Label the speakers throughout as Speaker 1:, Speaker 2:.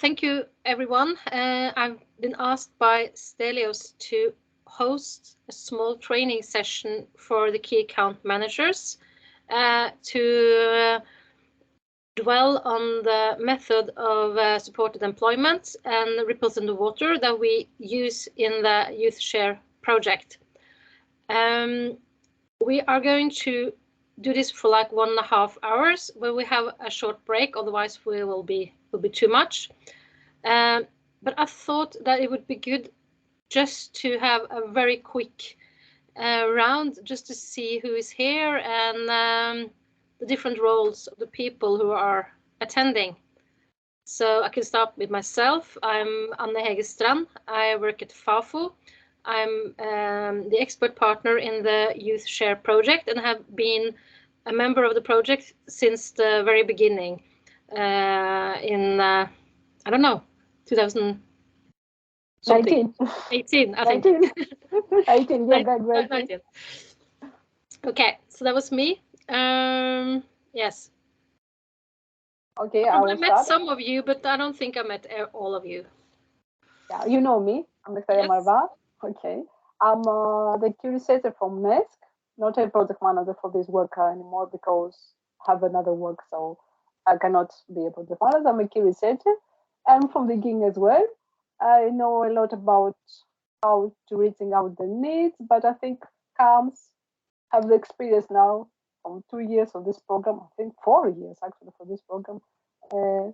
Speaker 1: thank you, everyone. I've been asked by Stelios to host a small training session for the key account managers to dwell on the method of supported employment and ripples in the water that we use in the YOUTHShare project. We are going to do this for like 1.5 hours, where we have a short break, otherwise we will be too much. But I thought that it would be good just to have a very quick round, just to see who is here and the different roles of the people who are attending. So I can start with myself. I'm Hege Strand. I work at Fafo. I'm the expert partner in the YOUTHShare project and have been a member of the project since the very beginning in, I don't know, 2018, I think.
Speaker 2: 18, yeah, that
Speaker 1: 19. Okay, so that was me. Yes.
Speaker 2: Okay,
Speaker 1: I met some of you, but I don't think I met all of you.
Speaker 2: Yeah, you know me. I'm Victoria Marva. Okay. I'm the key researcher from NESC, not a project manager for this work anymore because I have another work, so I cannot be a project manager. I'm a key researcher. And from the beginning as well, I know a lot about how to reaching out the needs, but I think CAMS have the experience now from 2 years of this program, I think 4 years actually for this program. They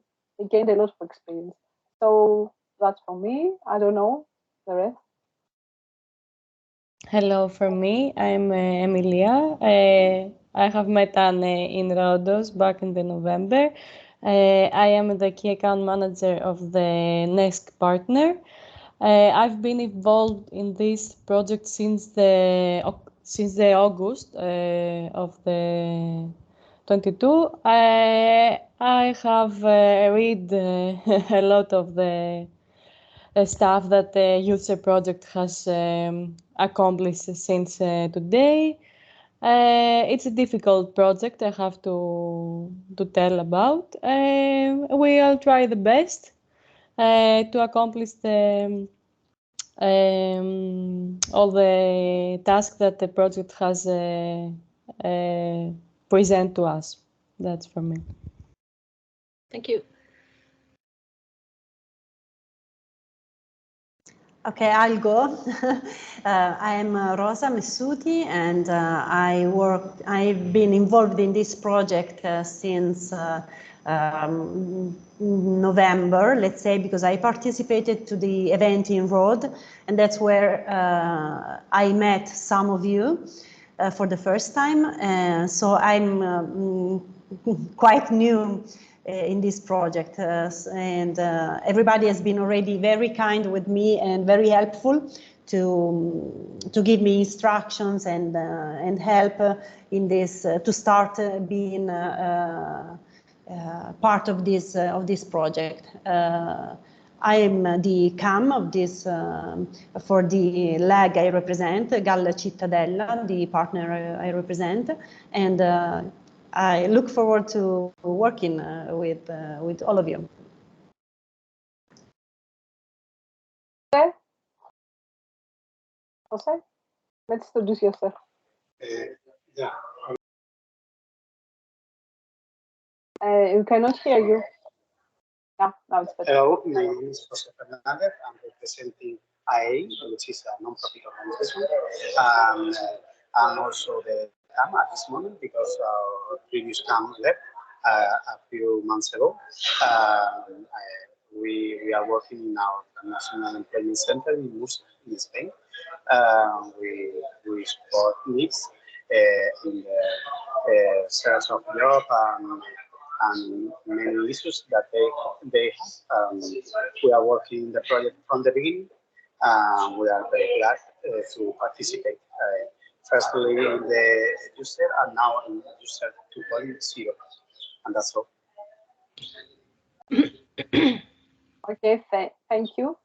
Speaker 2: gained a lot of experience. So that's for me. I don't know the rest.
Speaker 3: Hello from me. I'm Emilia. I have met Anne in Rhodos back in the November. I am the key account manager of the NESC partner. I've been involved in this project since the August of the 22. I have read a lot of the stuff that the YOUTHShare project has accomplished since today. It's a difficult project, I have to tell about. We'll try the best to accomplish all the tasks that the project has present to us. That's from me.
Speaker 1: Thank you.
Speaker 4: Okay, I'll go. I'm Rosa Messuti, and I've been involved in this project since November, let's say, because I participated to the event in Rhodes, and that's where I met some of you for the first time. So I'm quite new in this project, and everybody has been already very kind with me and very helpful to give me instructions and help in this to start being part of this project. I am the CAM of this for the leg I represent, Galla Cittadella, the partner I represent, and I look forward to working with all of you.
Speaker 2: Okay. Jose, let's introduce yourself.
Speaker 5: Yeah.
Speaker 2: We cannot hear you. Yeah, now it's better.
Speaker 5: Hello, my name is Jose Fernandez. I'm representing IA, which is a non-profit organization. I'm also the CAM at this moment because our previous CAM left a few months ago. We are working in our National Employment Center in Murcia, in Spain. We support needs in the search of job and many issues that they have. We are working in the project from the beginning. We are very glad to participate. Firstly in the user and now in user 2.0, and that's all.
Speaker 2: Okay, thank you.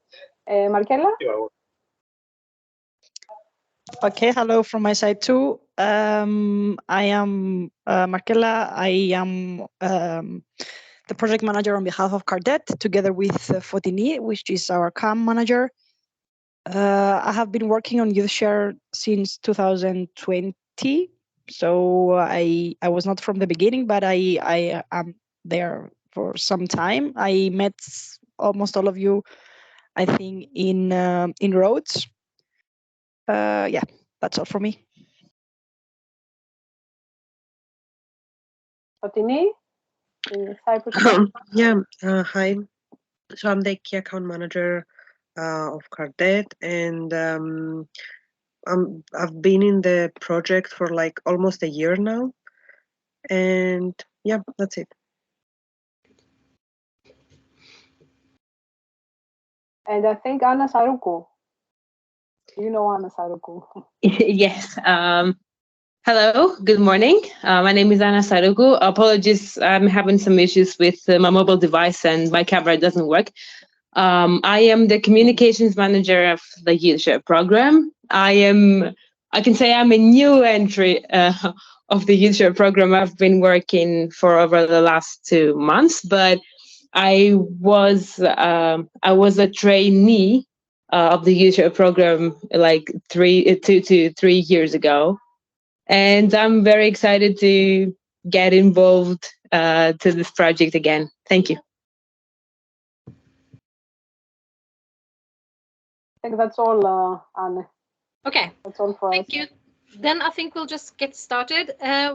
Speaker 2: Markella?
Speaker 6: Okay, hello from my side too. I am Markella. I am the project manager on behalf of Cardet, together with Fotini, which is our CAM manager. I have been working on YouthShare since 2020, so I was not from the beginning, but I am there for some time. I met almost all of you, I think, in Rhodes. Yeah, that's all for me.
Speaker 2: Fotini, in Cyprus.
Speaker 7: Yeah, hi. So I'm the key account manager of Cardet, and I've been in the project for like almost a year now, and yeah, that's it.
Speaker 2: And I think Anna Saruku. You know Anna Saruku.
Speaker 8: Yes. Hello, good morning. My name is Anna Sarugu. Apologies, I'm having some issues with my mobile device and my camera doesn't work. I am the communications manager of the YOUTHShare program. I can say I'm a new entry of the YOUTHShare program. I've been working for over the last 2 months, but I was a trainee of the YOUTHShare program like 2 to 3 years ago. And I'm very excited to get involved to this project again. Thank you.
Speaker 2: I think that's all, Anne.
Speaker 1: Okay.
Speaker 2: That's all for us.
Speaker 1: Thank you. Then I think we'll just get started. I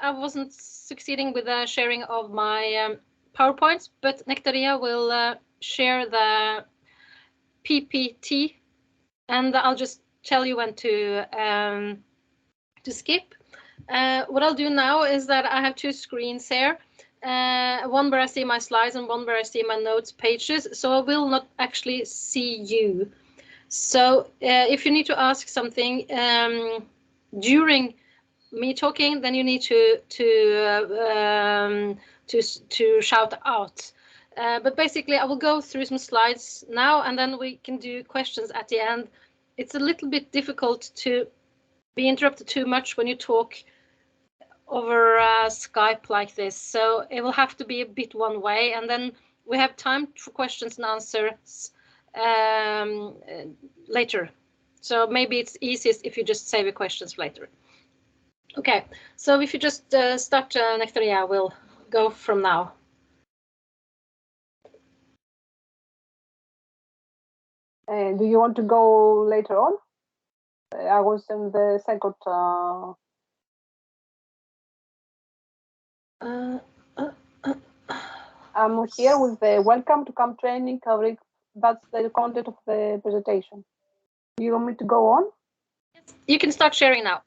Speaker 1: wasn't succeeding with the sharing of my PowerPoints, but Nectaria will share the PPT, and I'll just tell you when to skip. What I'll do now is that I have 2 screens here. One where I see my slides and one where I see my notes pages, so I will not actually see you. So if you need to ask something during me talking, then you need to shout out. But basically, I will go through some slides now, and then we can do questions at the end. It's a little bit difficult to be interrupted too much when you talk over Skype like this, so it will have to be a bit one way, and then we have time for questions and answers later. So maybe it's easiest if you just save your questions later. Okay, so if you just start, Nectaria, we'll go from now.
Speaker 2: Do you want to go later on? I was in the second. I'm here with the welcome to CAM training covering. That's the content of the presentation. Do you want me to go on?
Speaker 1: Yes, you can start sharing now.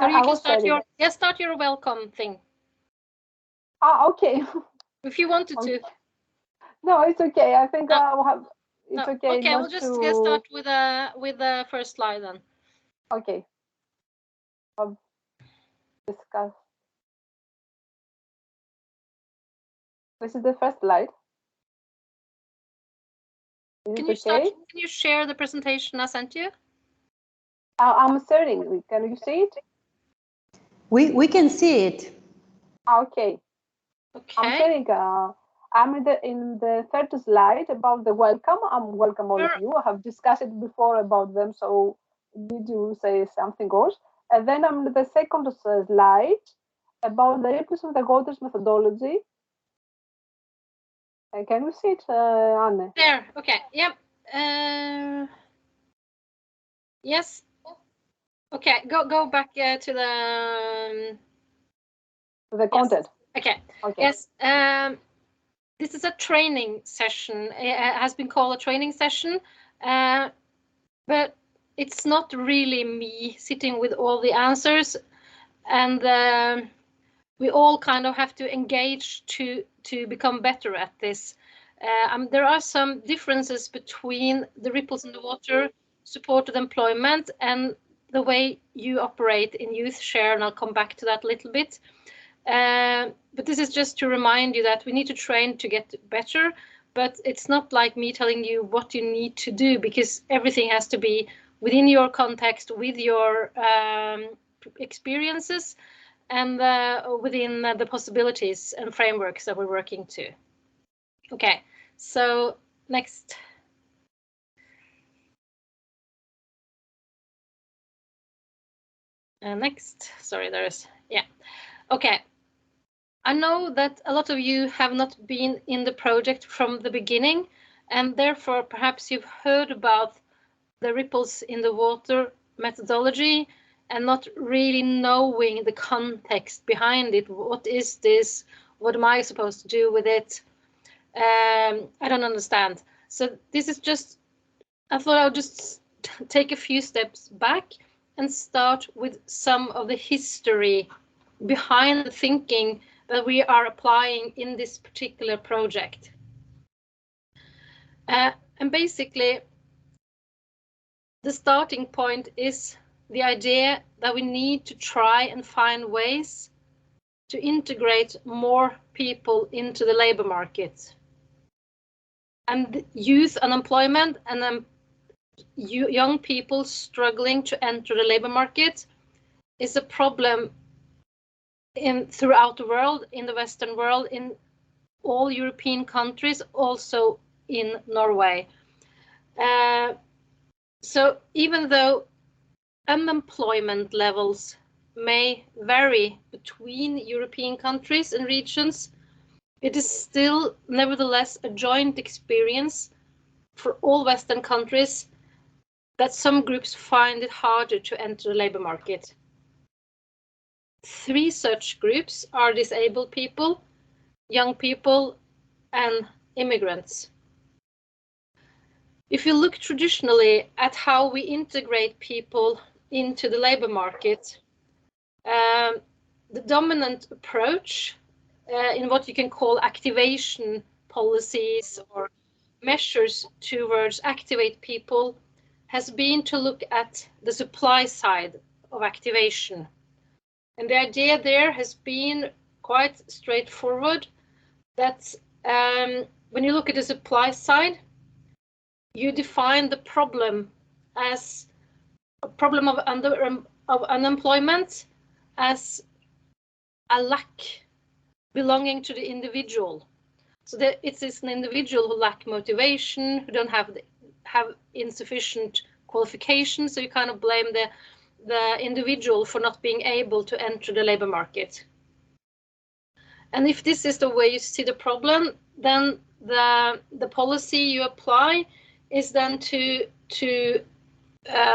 Speaker 1: Or you can start your welcome thing.
Speaker 2: Ah, okay.
Speaker 1: If you wanted to.
Speaker 2: No, it's okay. I think I'll have. It's okay.
Speaker 1: Okay, we'll just get start with the first slide then.
Speaker 2: Okay. I'll discuss. This is the first slide.
Speaker 1: Can you share the presentation I sent you?
Speaker 2: I'm sharing. Can you see it?
Speaker 4: We can see it.
Speaker 2: Okay.
Speaker 1: Okay.
Speaker 2: I'm sharing. I'm in the third slide about the welcome. I'm welcome all of you. I have discussed it before about them, so did you say something else? And then I'm the second slide about the ripples of the waters methodology. Can you see it, Anne?
Speaker 1: There. Okay. Yep. Yes. Okay. Go back to the
Speaker 2: content.
Speaker 1: Yes. Okay. Yes. This is a training session. It has been called a training session, but it's not really me sitting with all the answers, and we all kind of have to engage to become better at this. There are some differences between the ripples in the water, supported employment, and the way you operate in YouthShare, and I'll come back to that a little bit. But this is just to remind you that we need to train to get better, but it's not like me telling you what you need to do, because everything has to be within your context, with your experiences. and within the possibilities and frameworks that we're working to. Okay, so next. Next, sorry, okay. I know that a lot of you have not been in the project from the beginning, and therefore perhaps you've heard about the ripples in the water methodology and not really knowing the context behind it. What is this? What am I supposed to do with it? I don't understand. So this is just, I thought I'll just take a few steps back and start with some of the history behind the thinking that we are applying in this particular project. And basically, the starting point is the idea that we need to try and find ways to integrate more people into the labor market. And youth unemployment and young people struggling to enter the labor market is a problem throughout the world, in the Western world, in all European countries, also in Norway. So even though unemployment levels may vary between European countries and regions, it is still nevertheless a joint experience for all Western countries that some groups find it harder to enter the labor market. 3 such groups are disabled people, young people, and immigrants. If you look traditionally at how we integrate people into the labor market, the dominant approach in what you can call activation policies or measures towards activate people has been to look at the supply side of activation. And the idea there has been quite straightforward, that when you look at the supply side, you define the problem as a problem of unemployment as a lack belonging to the individual. So that it is an individual who lack motivation, who don't have insufficient qualifications. So you kind of blame the individual for not being able to enter the labor market. And if this is the way you see the problem, then the policy you apply is then to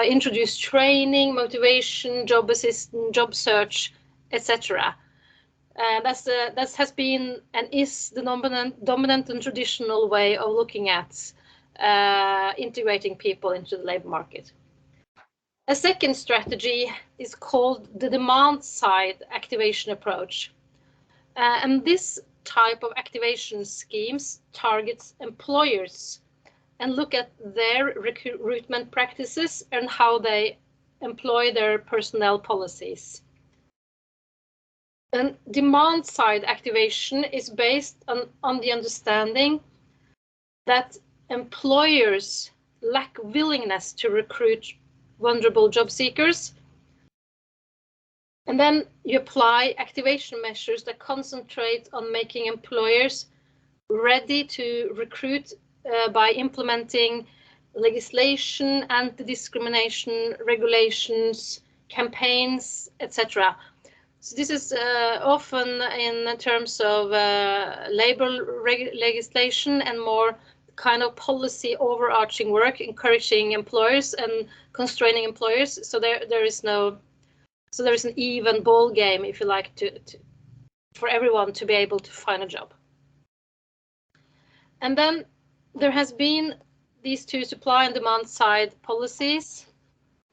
Speaker 1: introduce training, motivation, job assistance, job search, etc. That has been and is the dominant and traditional way of looking at integrating people into the labor market. A second strategy is called the demand side activation approach. And this type of activation schemes targets employers and look at their recruitment practices and how they employ their personnel policies. And demand side activation is based on the understanding that employers lack willingness to recruit vulnerable job seekers. And then you apply activation measures that concentrate on making employers ready to recruit by implementing legislation, anti-discrimination regulations, campaigns, etc. So this is often in terms of labor legislation and more kind of policy overarching work, encouraging employers and constraining employers. So there is an even ball game, if you like, for everyone to be able to find a job. And then there has been these 2 supply and demand side policies.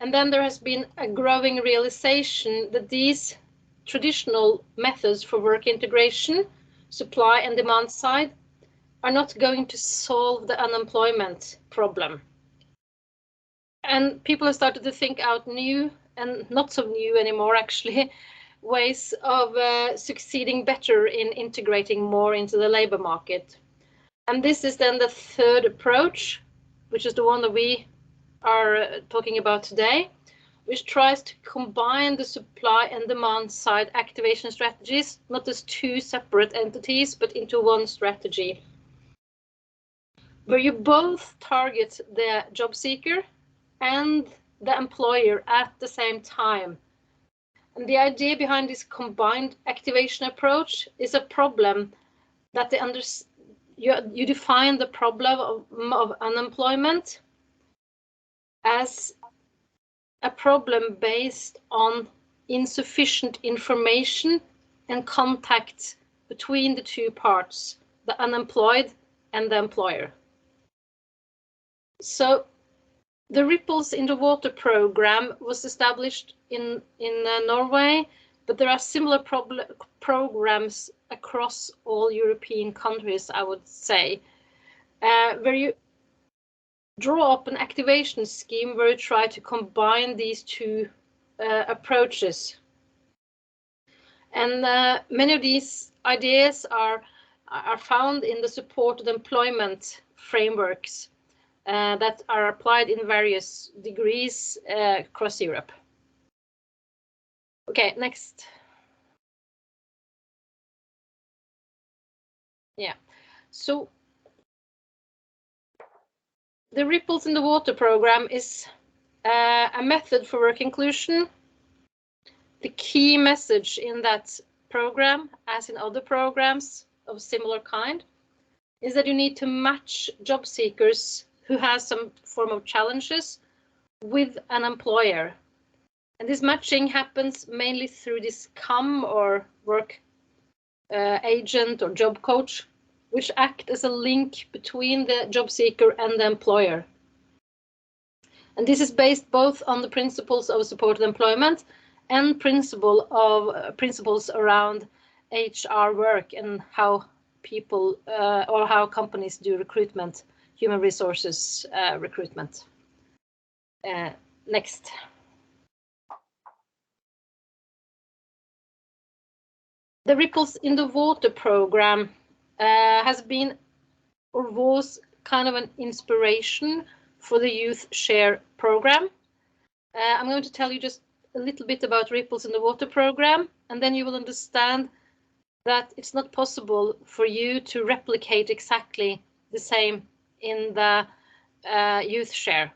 Speaker 1: And then there has been a growing realization that these traditional methods for work integration, supply and demand side, are not going to solve the unemployment problem. And people have started to think out new and not so new anymore, actually, ways of succeeding better in integrating more into the labor market. And this is then the third approach, which is the one that we are talking about today, which tries to combine the supply and demand side activation strategies, not as two separate entities, but into one strategy, where you both target the job seeker and the employer at the same time. And the idea behind this combined activation approach is a problem that you define the problem of unemployment as a problem based on insufficient information and contact between the two parts, the unemployed and the employer. So the Ripples in the Water program was established in Norway, but there are similar programs across all European countries, I would say, where you draw up an activation scheme where you try to combine these two approaches. And many of these ideas are found in the supported employment frameworks that are applied in various degrees across Europe. Okay, next. Yeah, so the Ripples in the Water program is a method for work inclusion. The key message in that program, as in other programs of similar kind, is that you need to match job seekers who have some form of challenges with an employer. And this matching happens mainly through this CAM or work agent or job coach, which act as a link between the job seeker and the employer. And this is based both on the principles of supported employment and principles around HR work and how people or how companies do recruitment, human resources recruitment. Next. The Ripples in the Water program has been or was kind of an inspiration for the YOUTHShare program. I'm going to tell you just a little bit about Ripples in the Water program, and then you will understand that it's not possible for you to replicate exactly the same in the YOUTHShare.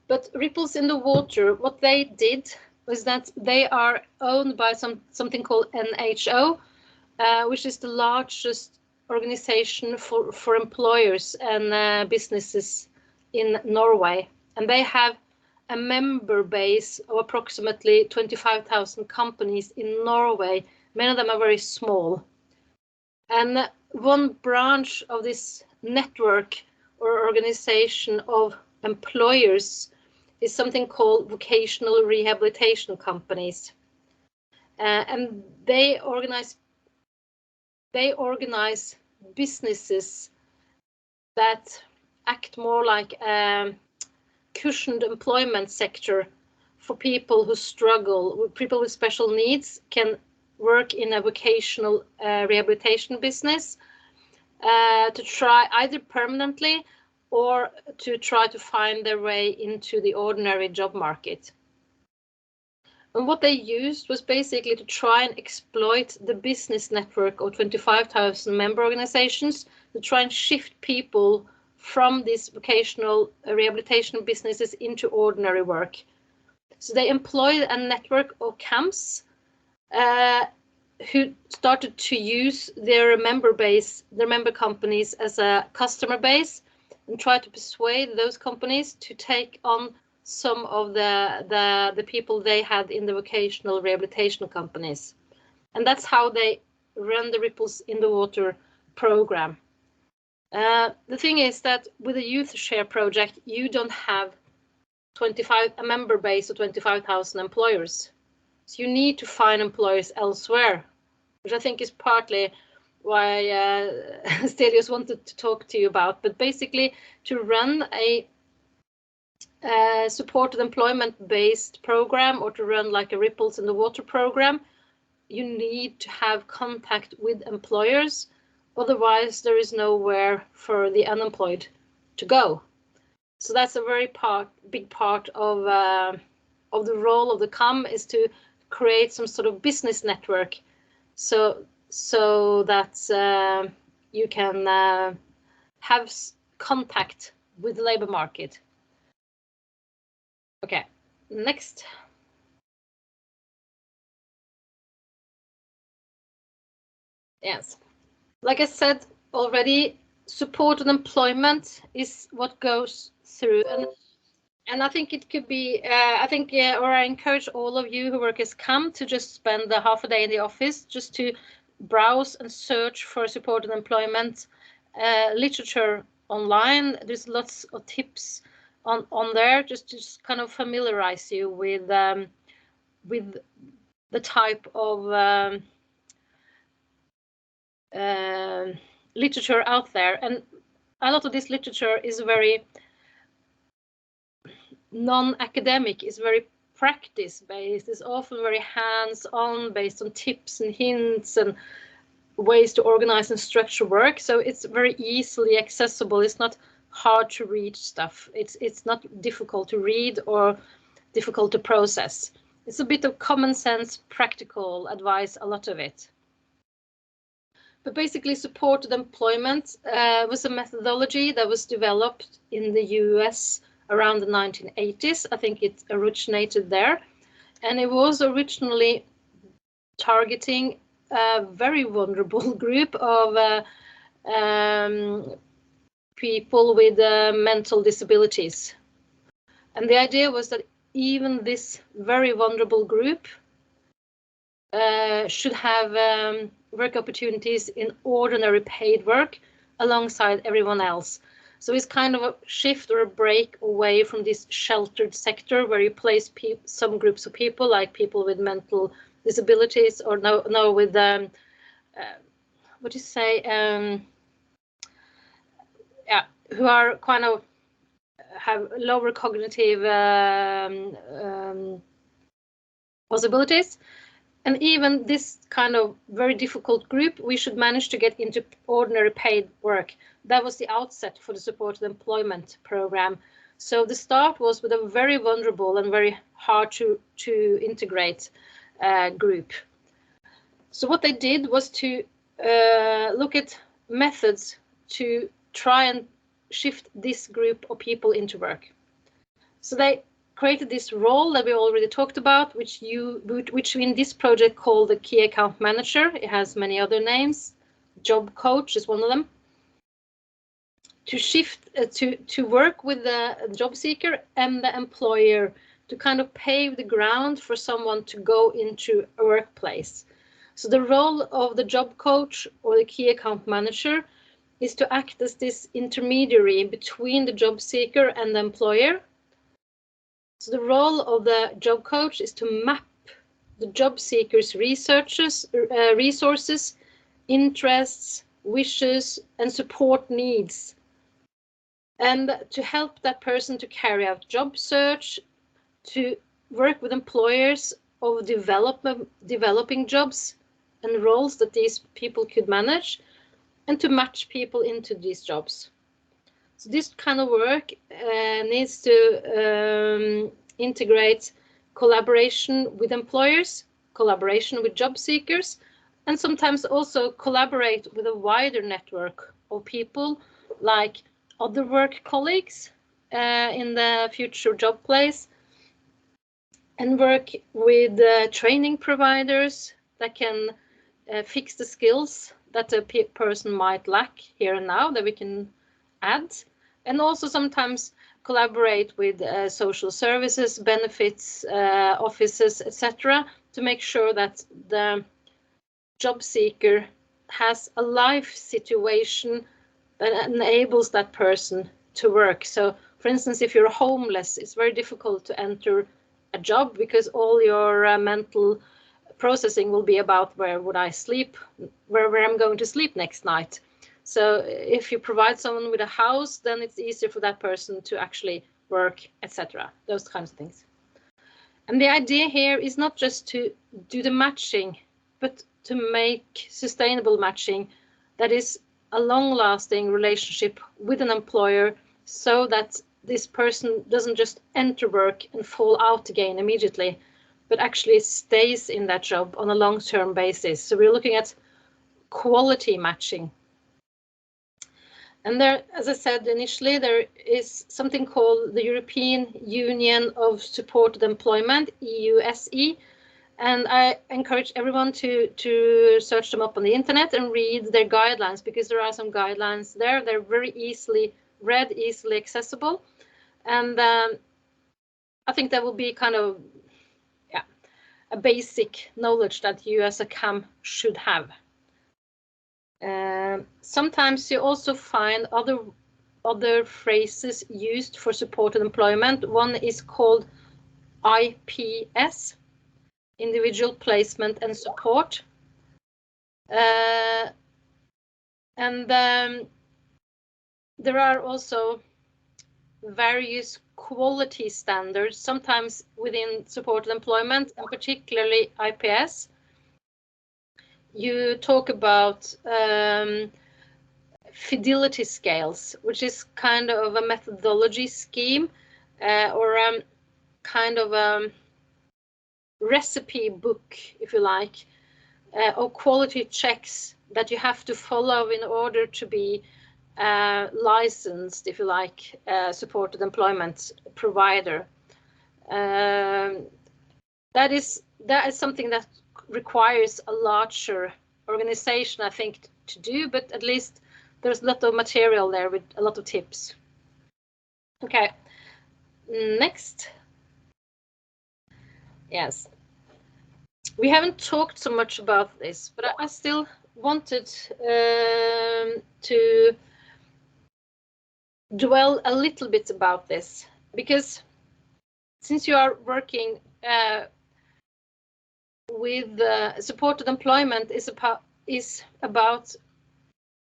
Speaker 1: But Ripples in the Water, what they did was that they are owned by something called NHO, which is the largest organization for employers and businesses in Norway. And they have a member base of approximately 25,000 companies in Norway. Many of them are very small. And one branch of this network or organization of employers is something called vocational rehabilitation companies. And they organize businesses that act more like a cushioned employment sector for people who struggle. People with special needs can work in a vocational rehabilitation business to try either permanently or to try to find their way into the ordinary job market. And what they used was basically to try and exploit the business network of 25,000 member organizations to try and shift people from these vocational rehabilitation businesses into ordinary work. So they employed a network of camps who started to use their member companies as a customer base and try to persuade those companies to take on some of the people they had in the vocational rehabilitation companies. And that's how they run the Ripples in the Water program. The thing is that with the YOUTHShare project, you don't have a member base of 25,000 employers. So you need to find employers elsewhere, which I think is partly why Stelios wanted to talk to you about. But basically, to run a supported employment-based program or to run like a Ripples in the Water program, you need to have contact with employers. Otherwise, there is nowhere for the unemployed to go. So that's a very big part of of the role of the CAM is to create some sort of business network, so that you can have contact with the labor market. Okay, next. Yes, like I said already, supported employment is what goes through, and I think it could be, or I encourage all of you who work as CAM to just spend a half a day in the office just to browse and search for supported employment literature online. There's lots of tips on there just to kind of familiarize you with the type of literature out there, and a lot of this literature is very non-academic, is very practice-based, is often very hands-on, based on tips and hints and ways to organize and structure work. So it's very easily accessible. It's not hard to read stuff. It's not difficult to read or difficult to process. It's a bit of common sense, practical advice, a lot of it. But basically, supported employment was a methodology that was developed in the US around the 1980s. I think it originated there. And it was originally targeting a very vulnerable group of people with mental disabilities. And the idea was that even this very vulnerable group should have work opportunities in ordinary paid work alongside everyone else. So it's kind of a shift or a break away from this sheltered sector where you place some groups of people, like people with mental disabilities, or with what do you say? Who are kind of have lower cognitive possibilities. And even this kind of very difficult group, we should manage to get into ordinary paid work. That was the outset for the supported employment program. So the start was with a very vulnerable and very hard to integrate group. So what they did was to look at methods to try and shift this group of people into work. So they created this role that we already talked about, which in this project called the key account manager. It has many other names. Job coach is one of them. To shift to work with the job seeker and the employer to kind of pave the ground for someone to go into a workplace. So the role of the job coach or the key account manager is to act as this intermediary between the job seeker and the employer. So the role of the job coach is to map the job seeker's resources, interests, wishes, and support needs, and to help that person to carry out job search, to work with employers of developing jobs and roles that these people could manage, and to match people into these jobs. So this kind of work needs to integrate collaboration with employers, collaboration with job seekers, and sometimes also collaborate with a wider network of people like other work colleagues in the future job place, and work with training providers that can fix the skills that a person might lack here and now that we can add, and also sometimes collaborate with social services, benefits offices, etc., to make sure that the job seeker has a life situation that enables that person to work. So, for instance, if you're homeless, it's very difficult to enter a job because all your mental processing will be about where would I sleep, where I'm going to sleep next night. So if you provide someone with a house, then it's easier for that person to actually work, etc. Those kinds of things. And the idea here is not just to do the matching, but to make sustainable matching that is a long-lasting relationship with an employer, so that this person doesn't just enter work and fall out again immediately, but actually stays in that job on a long-term basis. So we're looking at quality matching. And there, as I said initially, there is something called the European Union of Supported Employment, EUSE, and I encourage everyone to search them up on the internet and read their guidelines, because there are some guidelines there. They're very easily read, easily accessible, and I think that will be kind of a basic knowledge that you as a CAM should have. Sometimes you also find other phrases used for supported employment. One is called IPS, individual placement and support. And there are also various quality standards, sometimes within supported employment, and particularly IPS. You talk about fidelity scales, which is kind of a methodology scheme or kind of a recipe book, if you like, or quality checks that you have to follow in order to be licensed, if you like, supported employment provider. That is something that requires a larger organization, I think, to do, but at least there's a lot of material there with a lot of tips. Okay, next. Yes, we haven't talked so much about this, but I still wanted to dwell a little bit about this, because since you are working with supported employment is about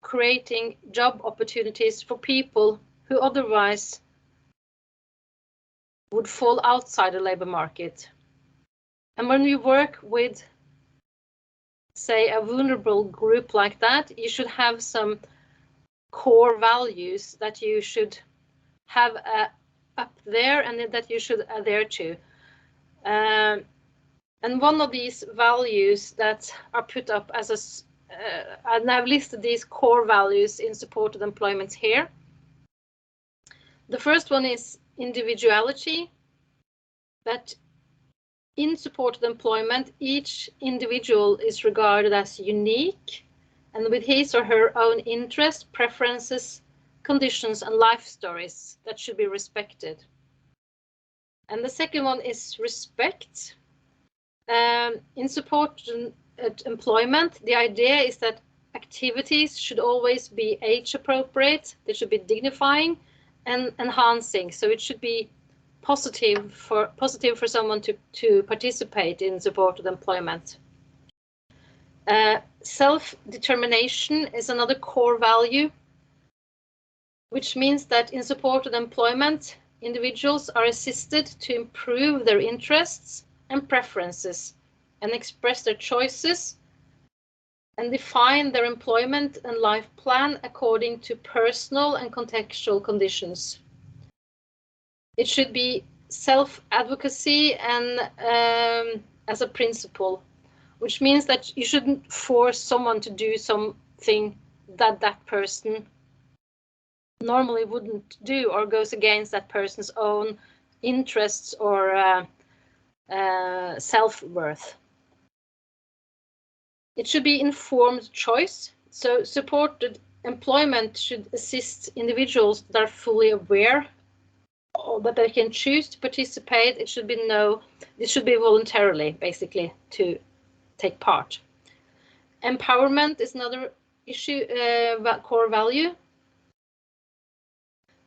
Speaker 1: creating job opportunities for people who otherwise would fall outside the labor market. And when you work with, say, a vulnerable group like that, you should have some core values that you should have up there and that you should adhere to. And one of these values that are put up as and I've listed these core values in supported employment here. The first one is individuality, that in supported employment, each individual is regarded as unique and with his or her own interests, preferences, conditions, and life stories that should be respected. And the second one is respect. In supported employment, the idea is that activities should always be age appropriate, they should be dignifying and enhancing. So it should be positive for someone to participate in supported employment. Self-determination is another core value, which means that in supported employment, individuals are assisted to improve their interests and preferences and express their choices and define their employment and life plan according to personal and contextual conditions. It should be self-advocacy and as a principle, which means that you shouldn't force someone to do something that that person normally wouldn't do or goes against that person's own interests or self-worth. It should be informed choice. So supported employment should assist individuals that are fully aware or that they can choose to participate. It should be voluntarily, basically, to take part. Empowerment is another issue, core value.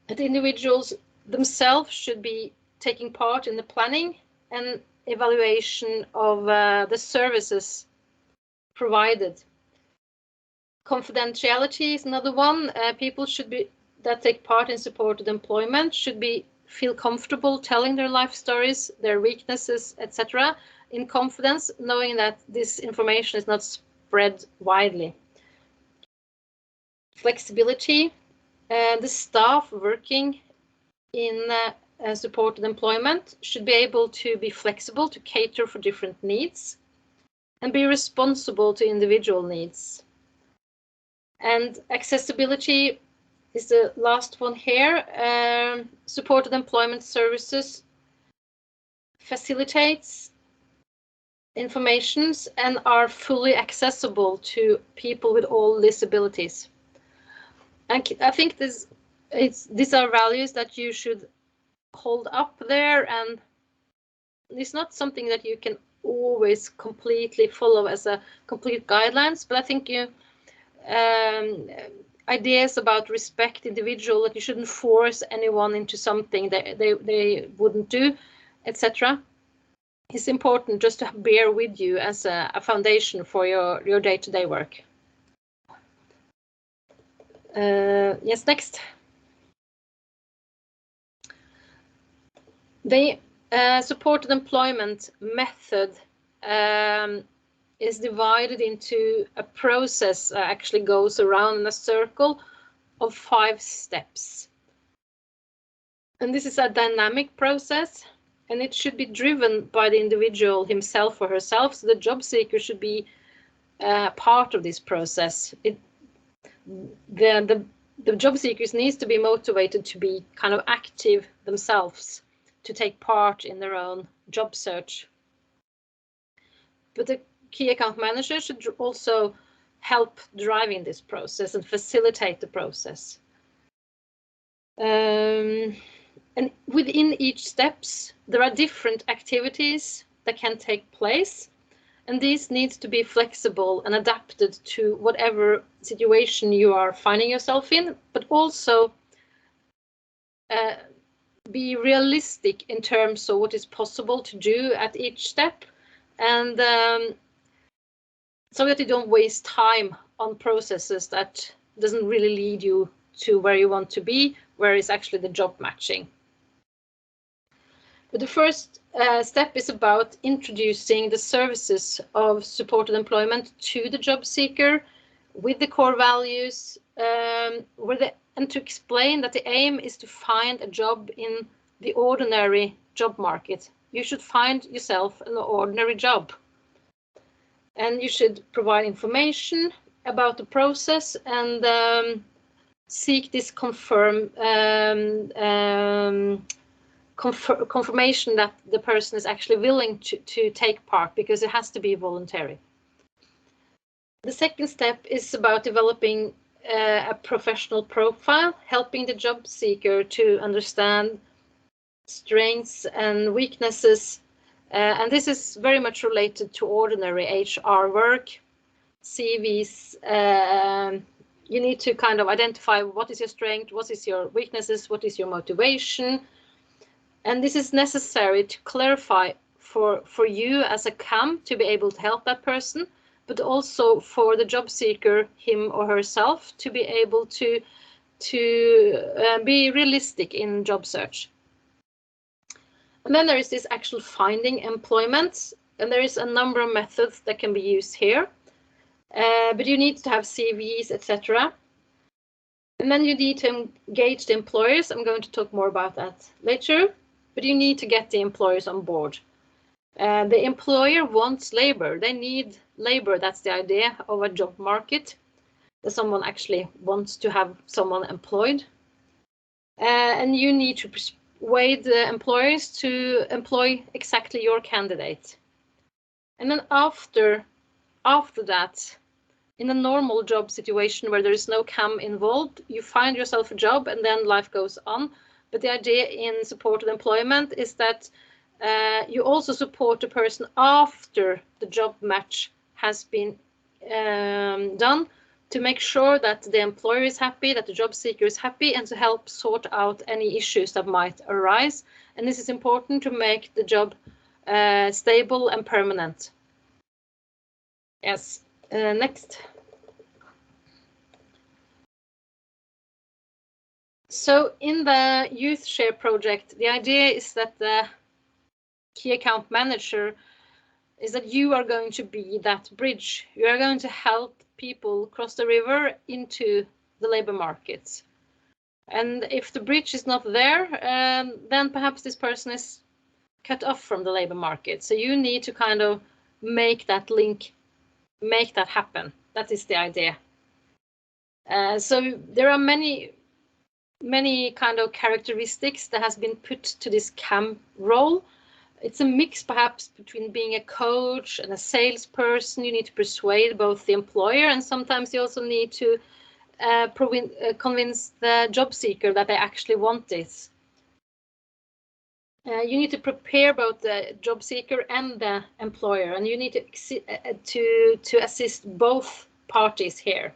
Speaker 1: That individuals themselves should be taking part in the planning and evaluation of the services provided. Confidentiality is another one. People that take part in supported employment should feel comfortable telling their life stories, their weaknesses, etc. in confidence, knowing that this information is not spread widely. Flexibility. The staff working in supported employment should be able to be flexible to cater for different needs and be responsible to individual needs. And accessibility is the last one here. Supported employment services facilitates informations and are fully accessible to people with all disabilities. And I think these are values that you should hold up there, and it's not something that you can always completely follow as a complete guidelines, but I think you ideas about respect individual, that you shouldn't force anyone into something that they wouldn't do, etc. It's important just to bear with you as a foundation for your day-to-day work. Yes, next. The supported employment method is divided into a process that actually goes around in a circle of 5 steps. And this is a dynamic process, and it should be driven by the individual himself or herself. So the job seeker should be part of this process. The job seekers needs to be motivated to be kind of active themselves, to take part in their own job search. But the key account manager should also help driving this process and facilitate the process. And within each steps, there are different activities that can take place, and these needs to be flexible and adapted to whatever situation you are finding yourself in, but also be realistic in terms of what is possible to do at each step, and so that you don't waste time on processes that doesn't really lead you to where you want to be, where is actually the job matching. But the first step is about introducing the services of supported employment to the job seeker with the core values, and to explain that the aim is to find a job in the ordinary job market. You should find yourself an ordinary job. And you should provide information about the process and seek this confirmation that the person is actually willing to take part, because it has to be voluntary. The second step is about developing a professional profile, helping the job seeker to understand strengths and weaknesses. And this is very much related to ordinary HR work, CVs. You need to kind of identify what is your strength, what is your weaknesses, what is your motivation. And this is necessary to clarify for you as a CAM to be able to help that person, but also for the job seeker, him or herself, to be able to be realistic in job search. And then there is this actual finding employment, and there is a number of methods that can be used here. But you need to have CVs, etc. And then you need to engage the employers. I'm going to talk more about that later, but you need to get the employers on board. The employer wants labor. They need labor. That's the idea of a job market, that someone actually wants to have someone employed. And you need to persuade the employers to employ exactly your candidate. And then after that, in a normal job situation where there is no CAM involved, you find yourself a job and then life goes on. But the idea in supported employment is that you also support the person after the job match has been done, to make sure that the employer is happy, that the job seeker is happy, and to help sort out any issues that might arise. And this is important to make the job stable and permanent. Yes, next. So in the YOUTHShare project, the idea is that the key account manager is that you are going to be that bridge. You are going to help people cross the river into the labor markets. And if the bridge is not there, then perhaps this person is cut off from the labor market. So you need to kind of make that link, make that happen. That is the idea. So there are many kind of characteristics that has been put to this CAM role. It's a mix perhaps between being a coach and a salesperson. You need to persuade both the employer, and sometimes you also need to convince the job seeker that they actually want this. You need to prepare both the job seeker and the employer, and you need to assist both parties here.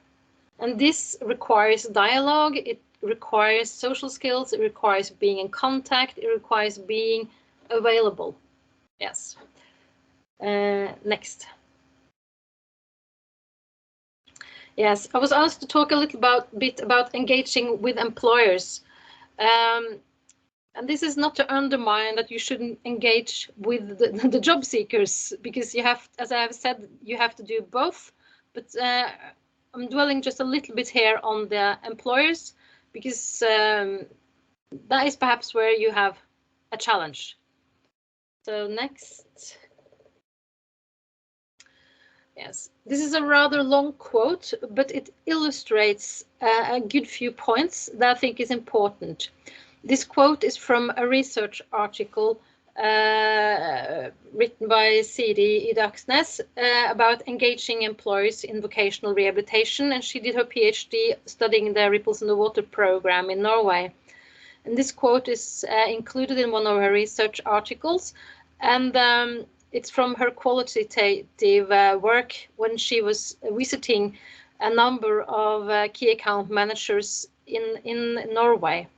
Speaker 1: And this requires dialogue, it requires social skills, it requires being in contact, it requires being available. Yes. Next. Yes, I was asked to talk a little bit about engaging with employers. And this is not to undermine that you shouldn't engage with the job seekers, because you have, as I have said, you have to do both. But I'm dwelling just a little bit here on the employers, because that is perhaps where you have a challenge. So next. Yes, this is a rather long quote, but it illustrates a good few points that I think is important. This quote is from a research article written by Siri Idaksnes about engaging employers in vocational rehabilitation, and she did her PhD studying the Ripples in the Water program in Norway. And this quote is included in one of her research articles, and it's from her qualitative work when she was visiting a number of key account managers in Norway.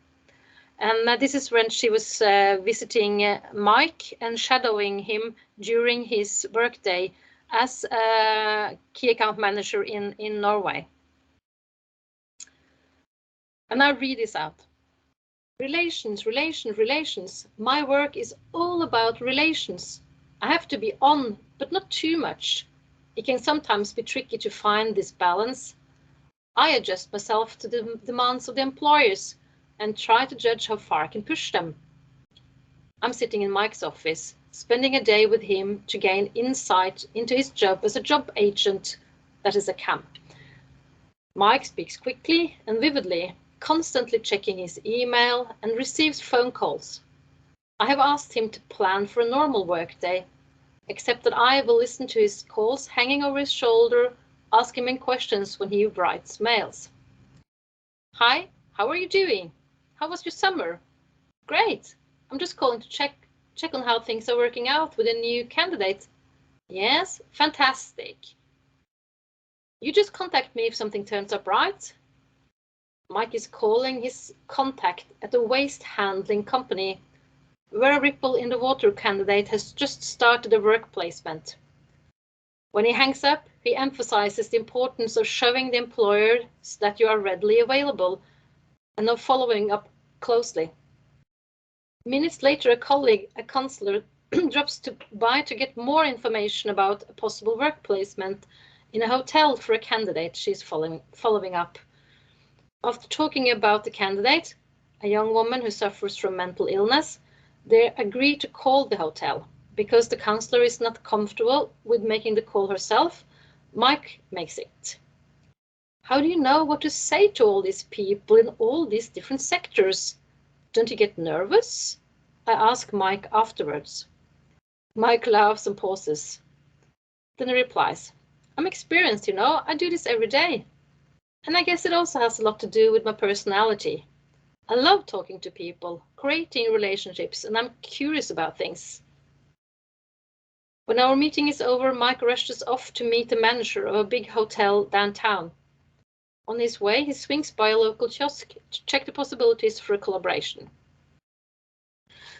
Speaker 1: And this is when she was visiting Mike and shadowing him during his workday as a key account manager in Norway. And I read this out. Relations, relations, relations. My work is all about relations. I have to be on, but not too much. It can sometimes be tricky to find this balance. I adjust myself to the demands of the employers and try to judge how far I can push them. I'm sitting in Mike's office, spending a day with him to gain insight into his job as a job agent, that is a CAM. Mike speaks quickly and vividly, constantly checking his email and receives phone calls. I have asked him to plan for a normal workday, except that I will listen to his calls hanging over his shoulder, ask him questions when he writes mails. Hi, how are you doing? How was your summer? Great. I'm just calling to check on how things are working out with a new candidate. Yes, fantastic. You just contact me if something turns up, right? Mike is calling his contact at a waste handling company where a Ripple in the Water candidate has just started a work placement. When he hangs up, he emphasizes the importance of showing the employer that you are readily available and of following up closely. Minutes later, a colleague, a counselor, drops by to get more information about a possible work placement in a hotel for a candidate she's following up. After talking about the candidate, a young woman who suffers from mental illness, they agree to call the hotel. Because the counselor is not comfortable with making the call herself, Mike makes it. How do you know what to say to all these people in all these different sectors? Don't you get nervous? I ask Mike afterwards. Mike laughs and pauses. Then he replies, I'm experienced, I do this every day. And I guess it also has a lot to do with my personality. I love talking to people, creating relationships, and I'm curious about things. When our meeting is over, Mike rushes off to meet the manager of a big hotel downtown. On his way, he swings by a local kiosk to check the possibilities for a collaboration.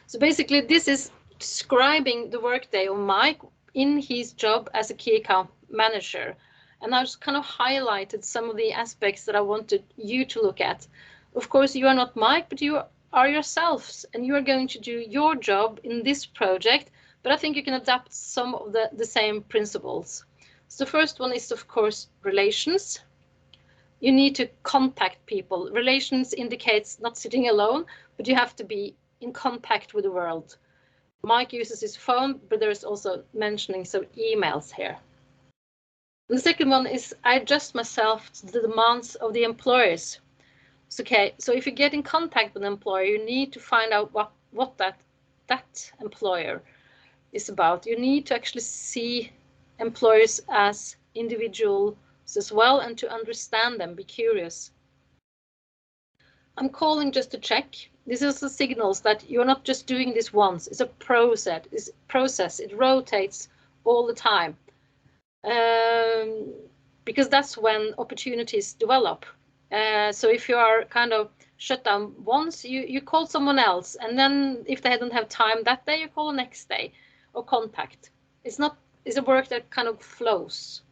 Speaker 1: So basically, this is describing the workday of Mike in his job as a key account manager. And I just kind of highlighted some of the aspects that I wanted you to look at. Of course, you are not Mike, but you are yourselves, and you are going to do your job in this project. But I think you can adapt some of the same principles. So the first one is, of course, relations. you need to contact people. Relations indicates not sitting alone, but you have to be in contact with the world. Mike uses his phone, but there's also mentioning some emails here. And the second one is I adjust myself to the demands of the employers. So, okay, so if you get in contact with an employer, you need to find out what that employer is about. You need to actually see employers as individuals as well, and to understand them, be curious. I'm calling just to check. This is the signals that you're not just doing this once. It's a process. It rotates all the time. Because that's when opportunities develop. So if you are kind of shut down once, you call someone else, and then if they don't have time that day, you call the next day, or contact. It's a work that kind of flows.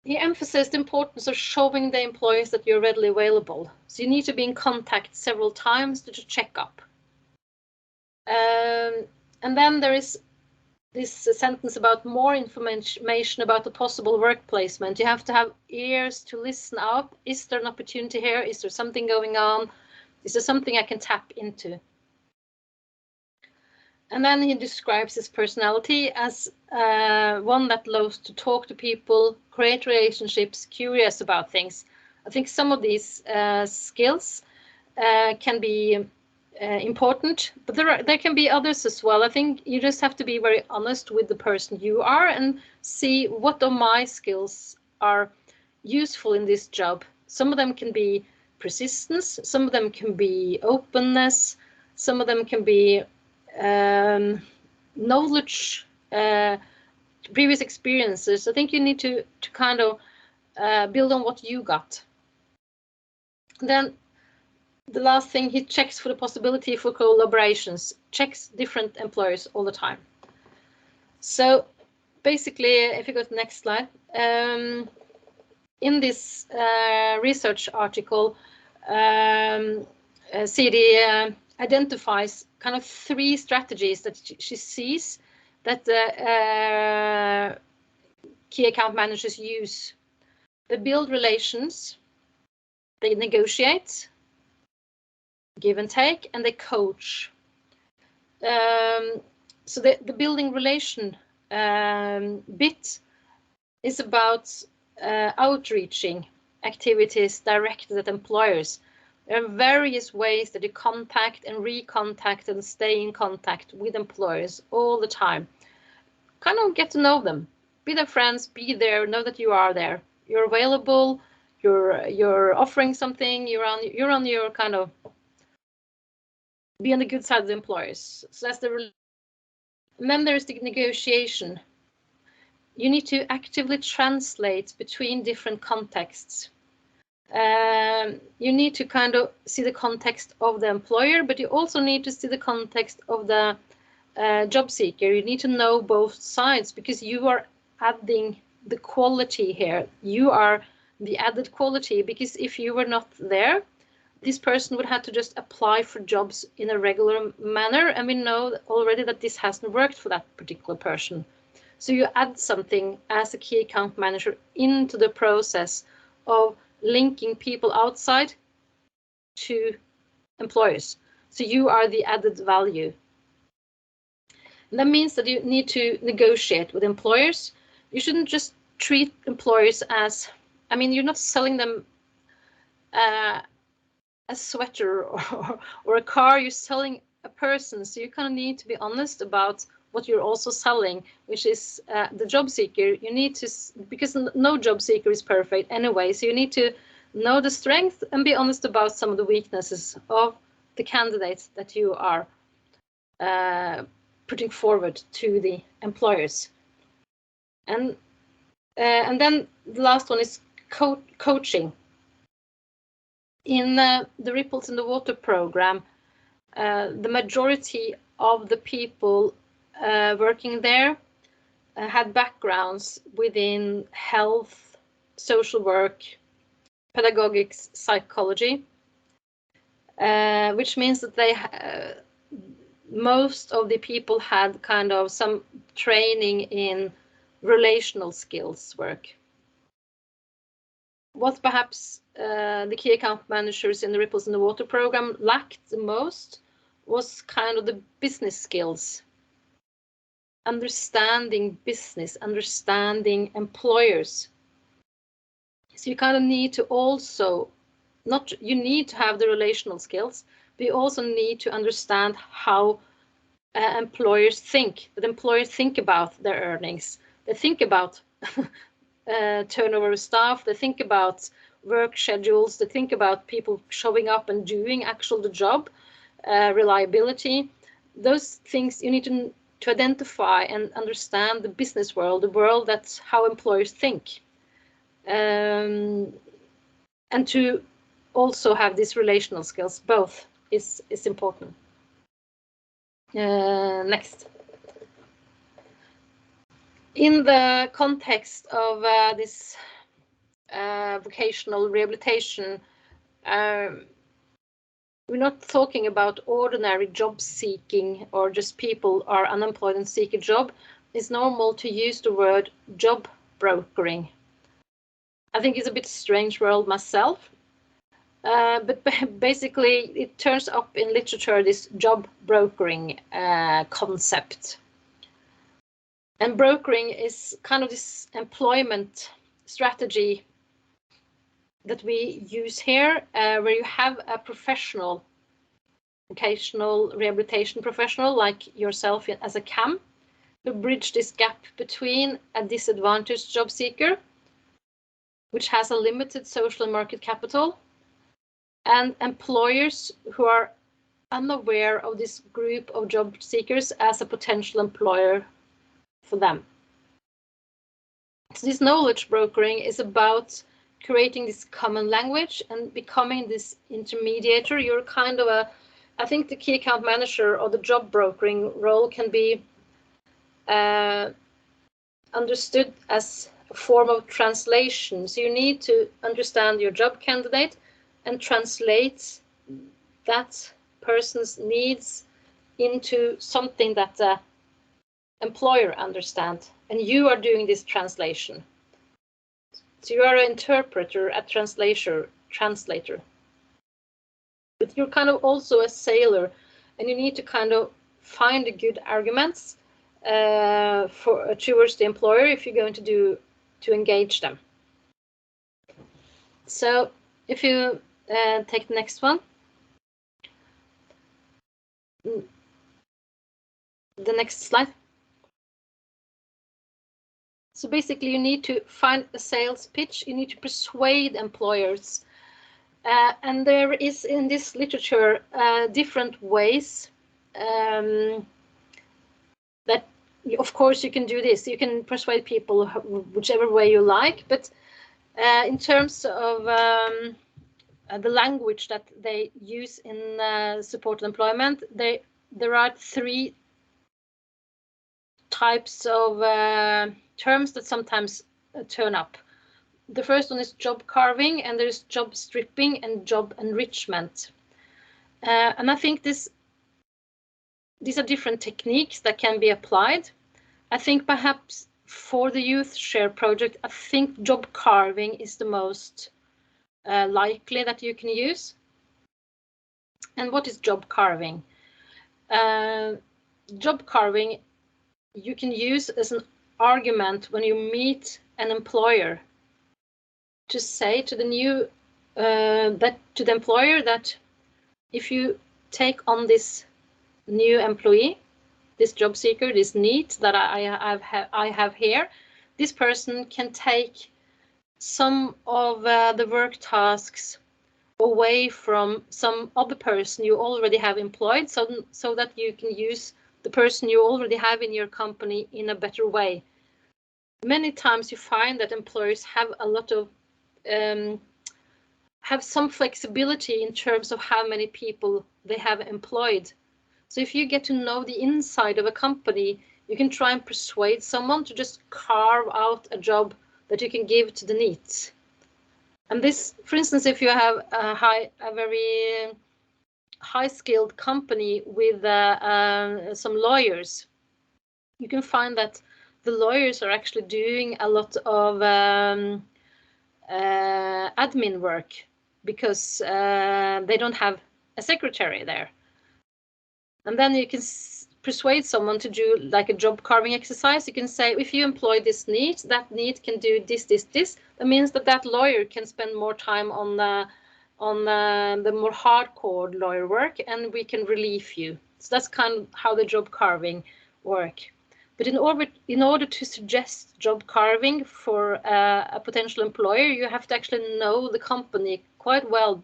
Speaker 1: He emphasized the importance of showing the employees that you're readily available. So you need to be in contact several times to check up. And then there is this sentence about more information about the possible work placement. You have to have ears to listen out. Is there an opportunity here? Is there something going on? Is there something I can tap into? And then he describes his personality as one that loves to talk to people, create relationships, curious about things. I think some of these skills can be important, but there can be others as well. I think you just have to be very honest with the person you are and see what of my skills are useful in this job. Some of them can be persistence, some of them can be openness, some of them can be knowledge, previous experiences. I think you need to kind of build on what you got. Then the last thing, he checks for the possibility for collaborations, checks different employers all the time. So basically, if you go to the next slide, in this research article, CD identifies kind of 3 strategies that she sees that key account managers use. They build relations, they negotiate, give and take, and they coach. So the building relation bit is about outreaching activities directed at employers. There are various ways that you contact and recontact and stay in contact with employers all the time. Kind of get to know them, be their friends, be there, know that you are there, you're available, you're offering something, you're on your kind of, be on the good side of the employers. So that's the. And then there's the negotiation. You need to actively translate between different contexts. You need to kind of see the context of the employer, but you also need to see the context of the job seeker. You need to know both sides, because you are adding the quality here. You are the added quality, because if you were not there, this person would have to just apply for jobs in a regular manner, and we know already that this hasn't worked for that particular person. So you add something as a key account manager into the process of linking people outside to employers. So you are the added value. And that means that you need to negotiate with employers. You shouldn't just treat employers as, I mean, you're not selling them a sweater or a car, you're selling a person. So you kind of need to be honest about what you're also selling, which is the job seeker. You need to, because no job seeker is perfect anyway, so you need to know the strength and be honest about some of the weaknesses of the candidates that you are putting forward to the employers. And then the last one is coaching. In the Ripples in the Water program, the majority of the people working there had backgrounds within health, social work, pedagogics, psychology, which means that they most of the people had kind of some training in relational skills work. what perhaps the key account managers in the Ripples in the Water program lacked the most was kind of the business skills. Understanding business, understanding employers. So you kind of need to also, you need to have the relational skills, but you also need to understand how employers think, that employers think about their earnings. They think about turnover of staff, they think about work schedules, they think about people showing up and doing the job, reliability. Those things you need to identify and understand the business world, the world that's how employers think. And to also have these relational skills, both is important. Next. In the context of this vocational rehabilitation, we're not talking about ordinary job seeking or just people are unemployed and seek a job. It's normal to use the word job brokering. I think it's a bit strange word myself, but basically it turns up in literature, this job brokering concept. And brokering is kind of this employment strategy that we use here, where you have a professional, vocational rehabilitation professional like yourself as a CAM, to bridge this gap between a disadvantaged job seeker, which has a limited social and market capital, and employers who are unaware of this group of job seekers as a potential employer for them. So this knowledge brokering is about creating this common language and becoming this intermediator. You're kind of I think the key account manager or the job brokering role can be understood as a form of translation. So you need to understand your job candidate and translate that person's needs into something that the employer understands. And you are doing this translation. So you are an interpreter, a translator. But you're kind of also a sailor, and you need to kind of find the good arguments towards the employer if you're going to engage them. So if you take the next one, the next slide. So basically you need to find a sales pitch, you need to persuade employers. And there is in this literature different ways that, of course, you can do this. You can persuade people whichever way you like, but in terms of the language that they use in supported employment, there are three types of terms that sometimes turn up. The first one is job carving, and there's job stripping and job enrichment. And I think these are different techniques that can be applied. I think perhaps for the YOUTHShare project, I think job carving is the most likely that you can use. And what is job carving? Job carving you can use as an argument when you meet an employer to say to the employer that if you take on this new employee, this job seeker, this need that I have here, this person can take some of the work tasks away from some other person you already have employed, so that you can use the person you already have in your company in a better way. Many times you find that employers have a lot of have some flexibility in terms of how many people they have employed. So if you get to know the inside of a company, you can try and persuade someone to just carve out a job that you can give to the needs. And this, for instance, if you have a very high-skilled company with some lawyers, you can find that the lawyers are actually doing a lot of admin work because they don't have a secretary there. And then you can persuade someone to do like a job carving exercise. You can say, if you employ this need, that need can do this, this, this. That means that that lawyer can spend more time on the more hardcore lawyer work, and we can relieve you. So that's kind of how the job carving work. But in order to suggest job carving for a potential employer, you have to actually know the company quite well,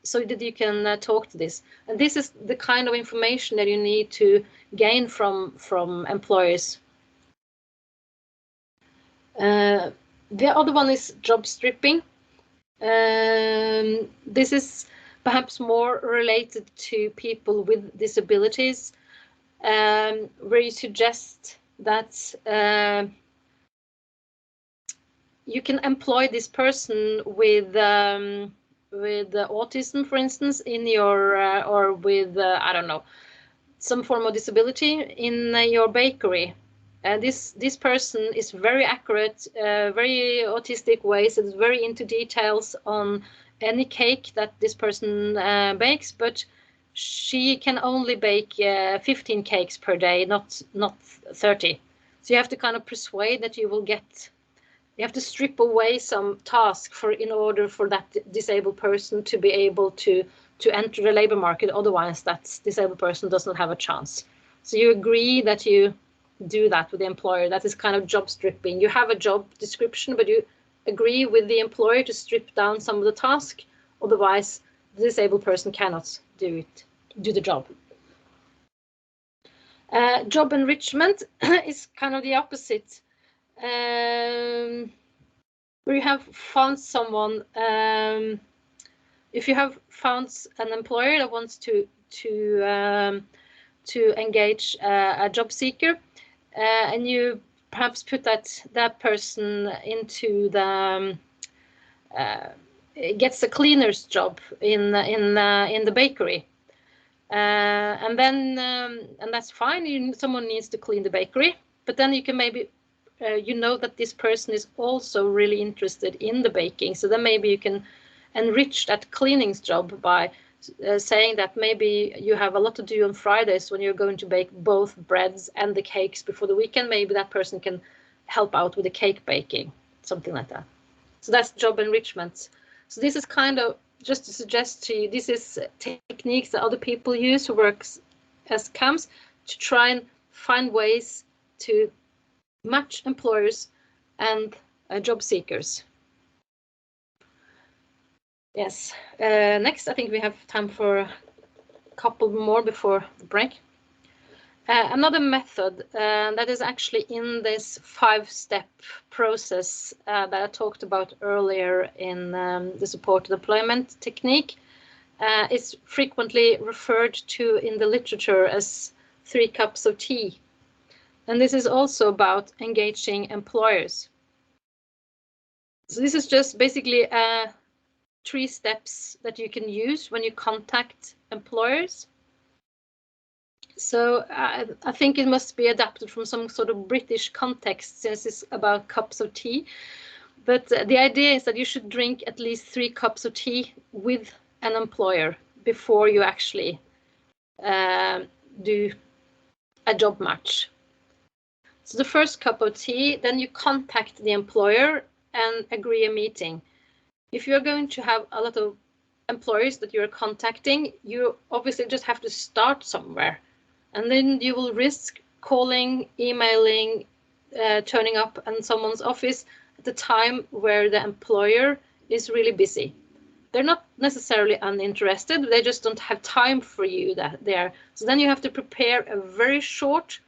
Speaker 1: so that you can talk to this. And this is the kind of information that you need to gain from employers. The other one is job stripping. This is perhaps more related to people with disabilities, where you suggest that you can employ this person with autism, for instance, in your or with I don't know, some form of disability in your bakery. And this person is very accurate, very autistic ways, and is very into details on any cake that this person bakes, but she can only bake 15 cakes per day, not 30. So you have to kind of persuade that you will get. You have to strip away some task in order for that disabled person to be able to enter the labor market. Otherwise, that disabled person does not have a chance. So you agree that you do that with the employer. That is kind of job stripping. You have a job description, but you agree with the employer to strip down some of the task. Otherwise, the disabled person cannot do the job. Job enrichment is kind of the opposite. Where you have found someone, if you have found an employer that wants to engage a job seeker, and you perhaps put that person into the gets a cleaner's job in the bakery, and then and that's fine. Someone needs to clean the bakery, but then you can maybe you know that this person is also really interested in the baking. So then maybe you can enrich that cleaning job by saying that maybe you have a lot to do on Fridays when you're going to bake both breads and the cakes before the weekend. Maybe that person can help out with the cake baking, something like that. So that's job enrichment. So this is kind of just to suggest to you, this is techniques that other people use who works as CAMs to try and find ways to match employers and job seekers. Yes. Next, I think we have time for a couple more before the break. Another method that is actually in this 5-step process that I talked about earlier in the supported employment technique is frequently referred to in the literature as 3 cups of tea. And this is also about engaging employers. So this is just basically 3 steps that you can use when you contact employers. So I think it must be adapted from some sort of British context, since it's about cups of tea. But the idea is that you should drink at least 3 cups of tea with an employer before you actually do a job match. So the first cup of tea, then you contact the employer and agree a meeting. If you're going to have a lot of employers that you're contacting, you obviously just have to start somewhere. And then you will risk calling, emailing, turning up in someone's office at the time where the employer is really busy. They're not necessarily uninterested, they just don't have time for you there. So then you have to prepare a very short,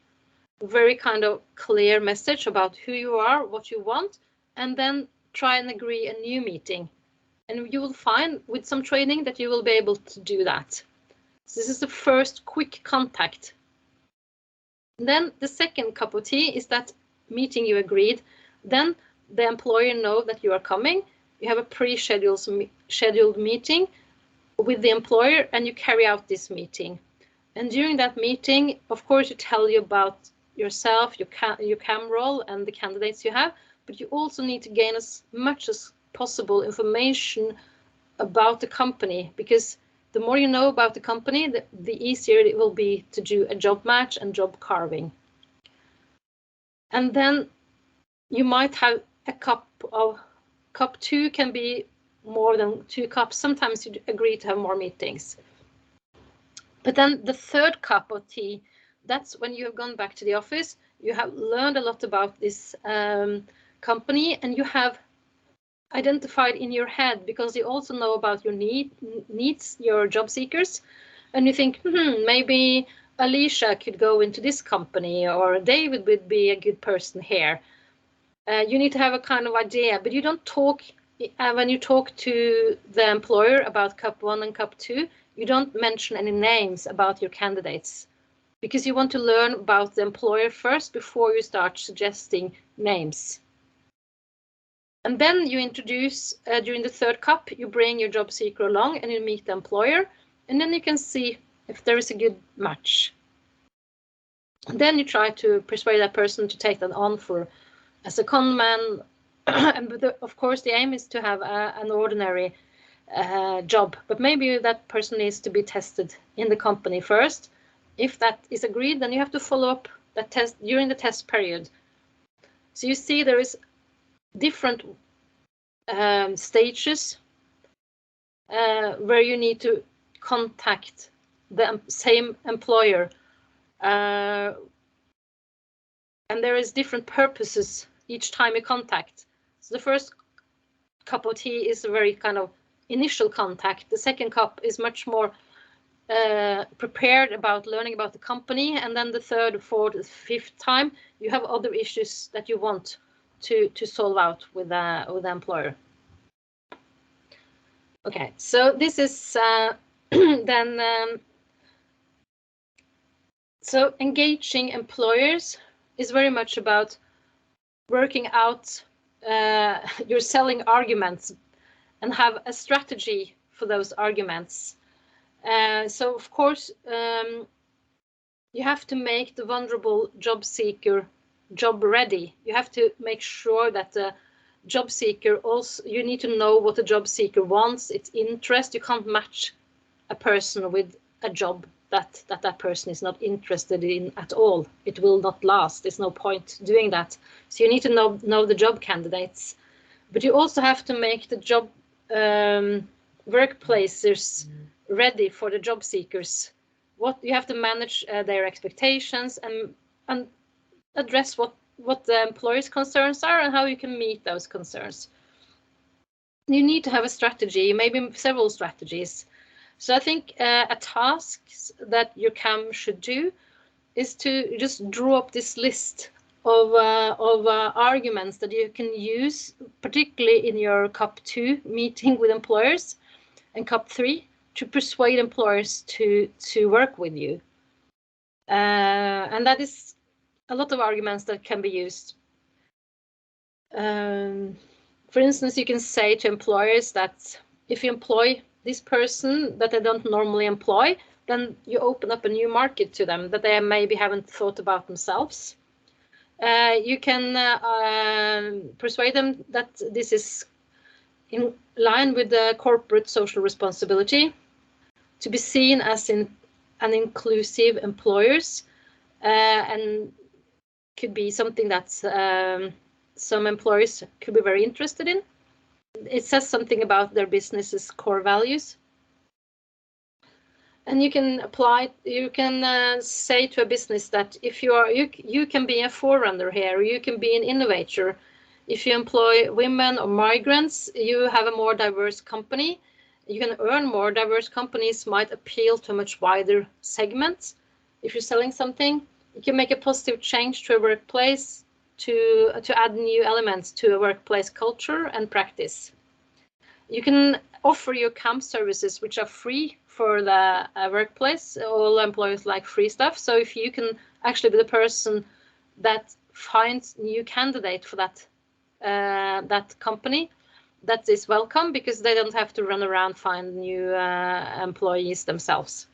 Speaker 1: very kind of clear message about who you are, what you want, and then try and agree a new meeting. And you will find with some training that you will be able to do that. So this is the first quick contact. And then the second cup of tea is that meeting you agreed. Then the employer knows that you are coming. You have a scheduled meeting with the employer, and you carry out this meeting. And during that meeting, of course, you tell you about yourself, your CAM role, and the candidates you have. But you also need to gain as much as possible information about the company, because the more you know about the company, the easier it will be to do a job match and job carving. And then you might have a cup 2 can be more than 2 cups. Sometimes you agree to have more meetings. But then the third cup of tea, that's when you have gone back to the office, you have learned a lot about this company, and you have identified in your head, because you also know about your needs, your job seekers, and you think, maybe Alicia could go into this company, or David would be a good person here. You need to have a kind of idea, but you don't talk, when you talk to the employer about cup 1 and cup 2, you don't mention any names about your candidates, because you want to learn about the employer first before you start suggesting names. And then you introduce, during the third cup, you bring your job seeker along and you meet the employer, and then you can see if there is a good match. And then you try to persuade that person to take that on as a conman. And of course, the aim is to have an ordinary job, but maybe that person needs to be tested in the company first. If that is agreed, then you have to follow up that test during the test period. So you see there is different stages where you need to contact the same employer, and there is different purposes each time you contact. So the first cup of tea is a very kind of initial contact. The second cup is much more prepared about learning about the company, and then the third, fourth, fifth time you have other issues that you want to solve out with the employer. Okay, so this is then so engaging employers is very much about working out your selling arguments and have a strategy for those arguments. So of course, you have to make the vulnerable job seeker job ready. You have to make sure that the job seeker also, you need to know what the job seeker wants, its interest. You can't match a person with a job that person is not interested in at all. It will not last. There's no point doing that. So you need to know the job candidates, but you also have to make the job workplaces ready for the job seekers. What you have to manage their expectations and address what the employer's concerns are and how you can meet those concerns. You need to have a strategy, maybe several strategies. So I think a task that your CAM should do is to just draw up this list of arguments that you can use, particularly in your CUP 2 meeting with employers and CUP 3, to persuade employers to work with you. And that is a lot of arguments that can be used. For instance, you can say to employers that if you employ this person that they don't normally employ, then you open up a new market to them that they maybe haven't thought about themselves. You can persuade them that this is in line with the corporate social responsibility, to be seen as an inclusive employers, and could be something that some employers could be very interested in. It says something about their business's core values. And you can apply, you can say to a business that if you can be a forerunner here, you can be an innovator. If you employ women or migrants, you have a more diverse company. You can earn more. Diverse companies might appeal to a much wider segment. If you're selling something, you can make a positive change to a workplace to add new elements to a workplace culture and practice. You can offer your camp services, which are free for the workplace. All employers like free stuff. So if you can actually be the person that finds new candidate for that company, that is welcome, because they don't have to run around find new employees themselves.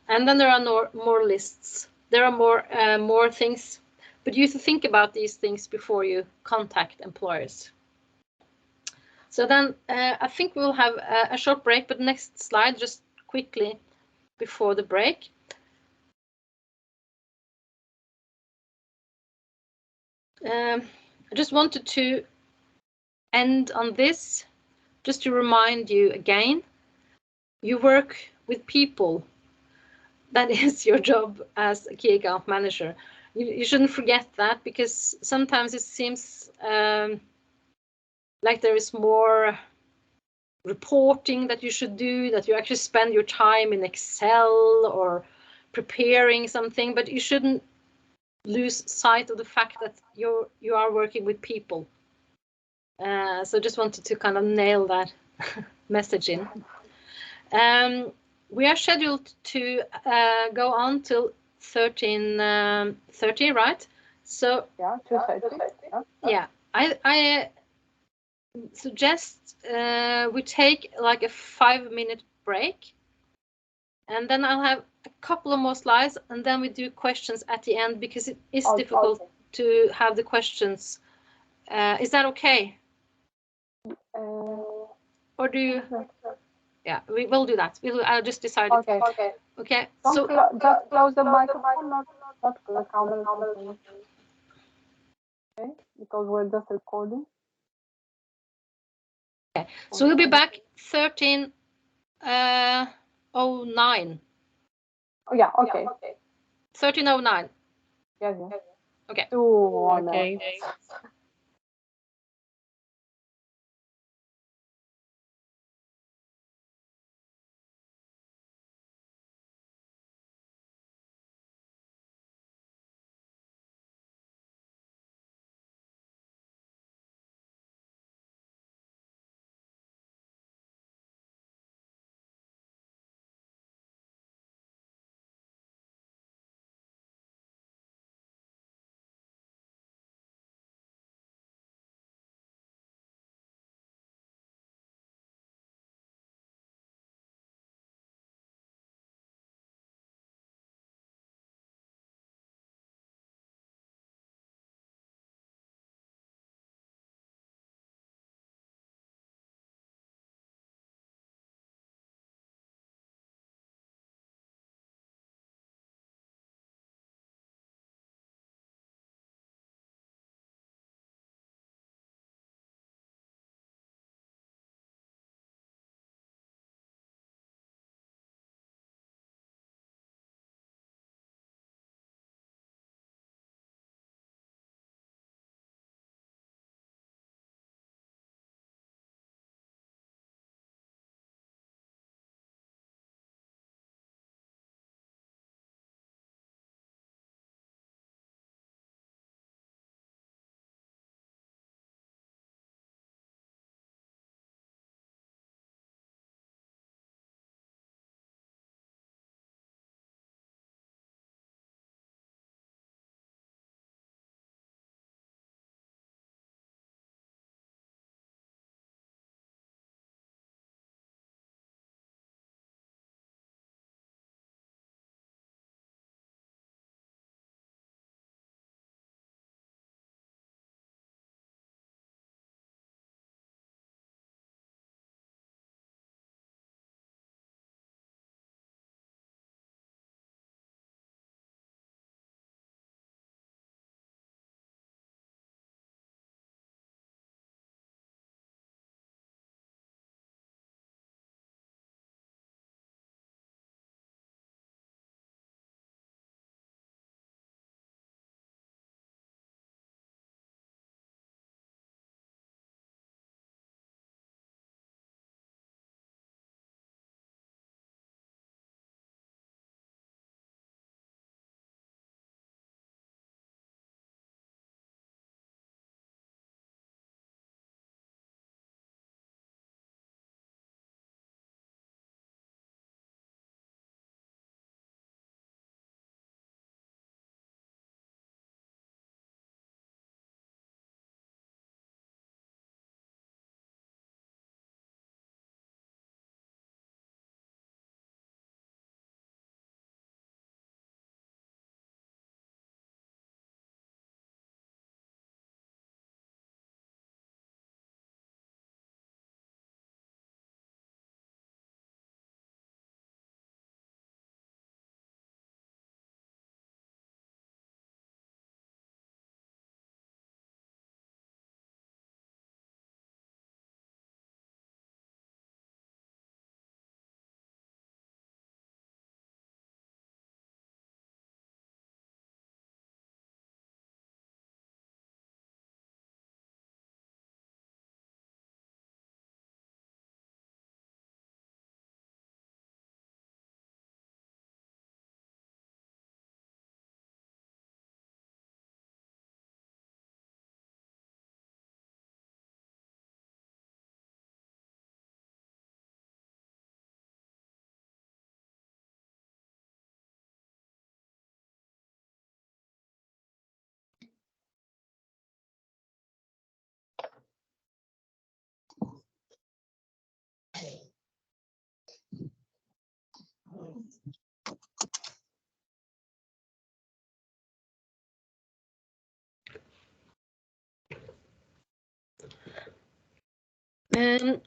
Speaker 1: And then there are more lists. There are more things, but you have to think about these things before you contact employers. So then I think we'll have a short break, but next slide, just quickly before the break. I just wanted to end on this, just to remind you again, you work with people. That is your job as a key account manager. You shouldn't forget that, because sometimes it seems like there is more reporting that you should do, that you actually spend your time in Excel or preparing something, but you shouldn't lose sight of the fact that you are working with people. So just wanted to kind of nail that message in. We are scheduled to go on till 13:30, right? So
Speaker 2: yeah, 2:30.
Speaker 1: Yeah, I suggest we take like a 5-minute break, and then I'll have a couple of more slides, and then we do questions at the end, because it is difficult to have the questions. Is that okay? Or do you? Yeah, we will do that. I'll just decide.
Speaker 2: Okay.
Speaker 1: Okay.
Speaker 2: So just close the microphone, not the camera. Okay, because we're just recording.
Speaker 1: Okay, so we'll be back 13:09. Oh
Speaker 2: yeah, okay.
Speaker 1: 13:09.
Speaker 2: Yes.
Speaker 1: Okay.
Speaker 2: 2:09.
Speaker 3: Okay.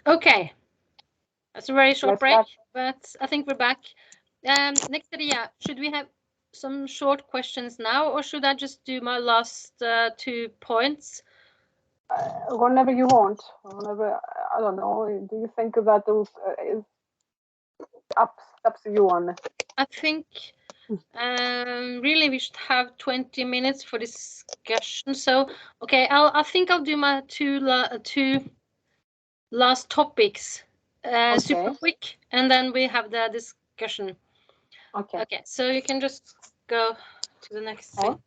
Speaker 1: Okay, that's a very short
Speaker 2: Let's
Speaker 1: break,
Speaker 2: start.
Speaker 1: but I think we're back. Next, should we have some short questions now, or should I just do my last 2 points?
Speaker 2: Whenever you want. Whenever, I don't know. Do you think that those is up to you on?
Speaker 1: I think really we should have 20 minutes for discussion. So okay, I think I'll do my two last topics super quick, and then we have the discussion.
Speaker 2: Okay.
Speaker 1: Okay, so you can just go to the next thing.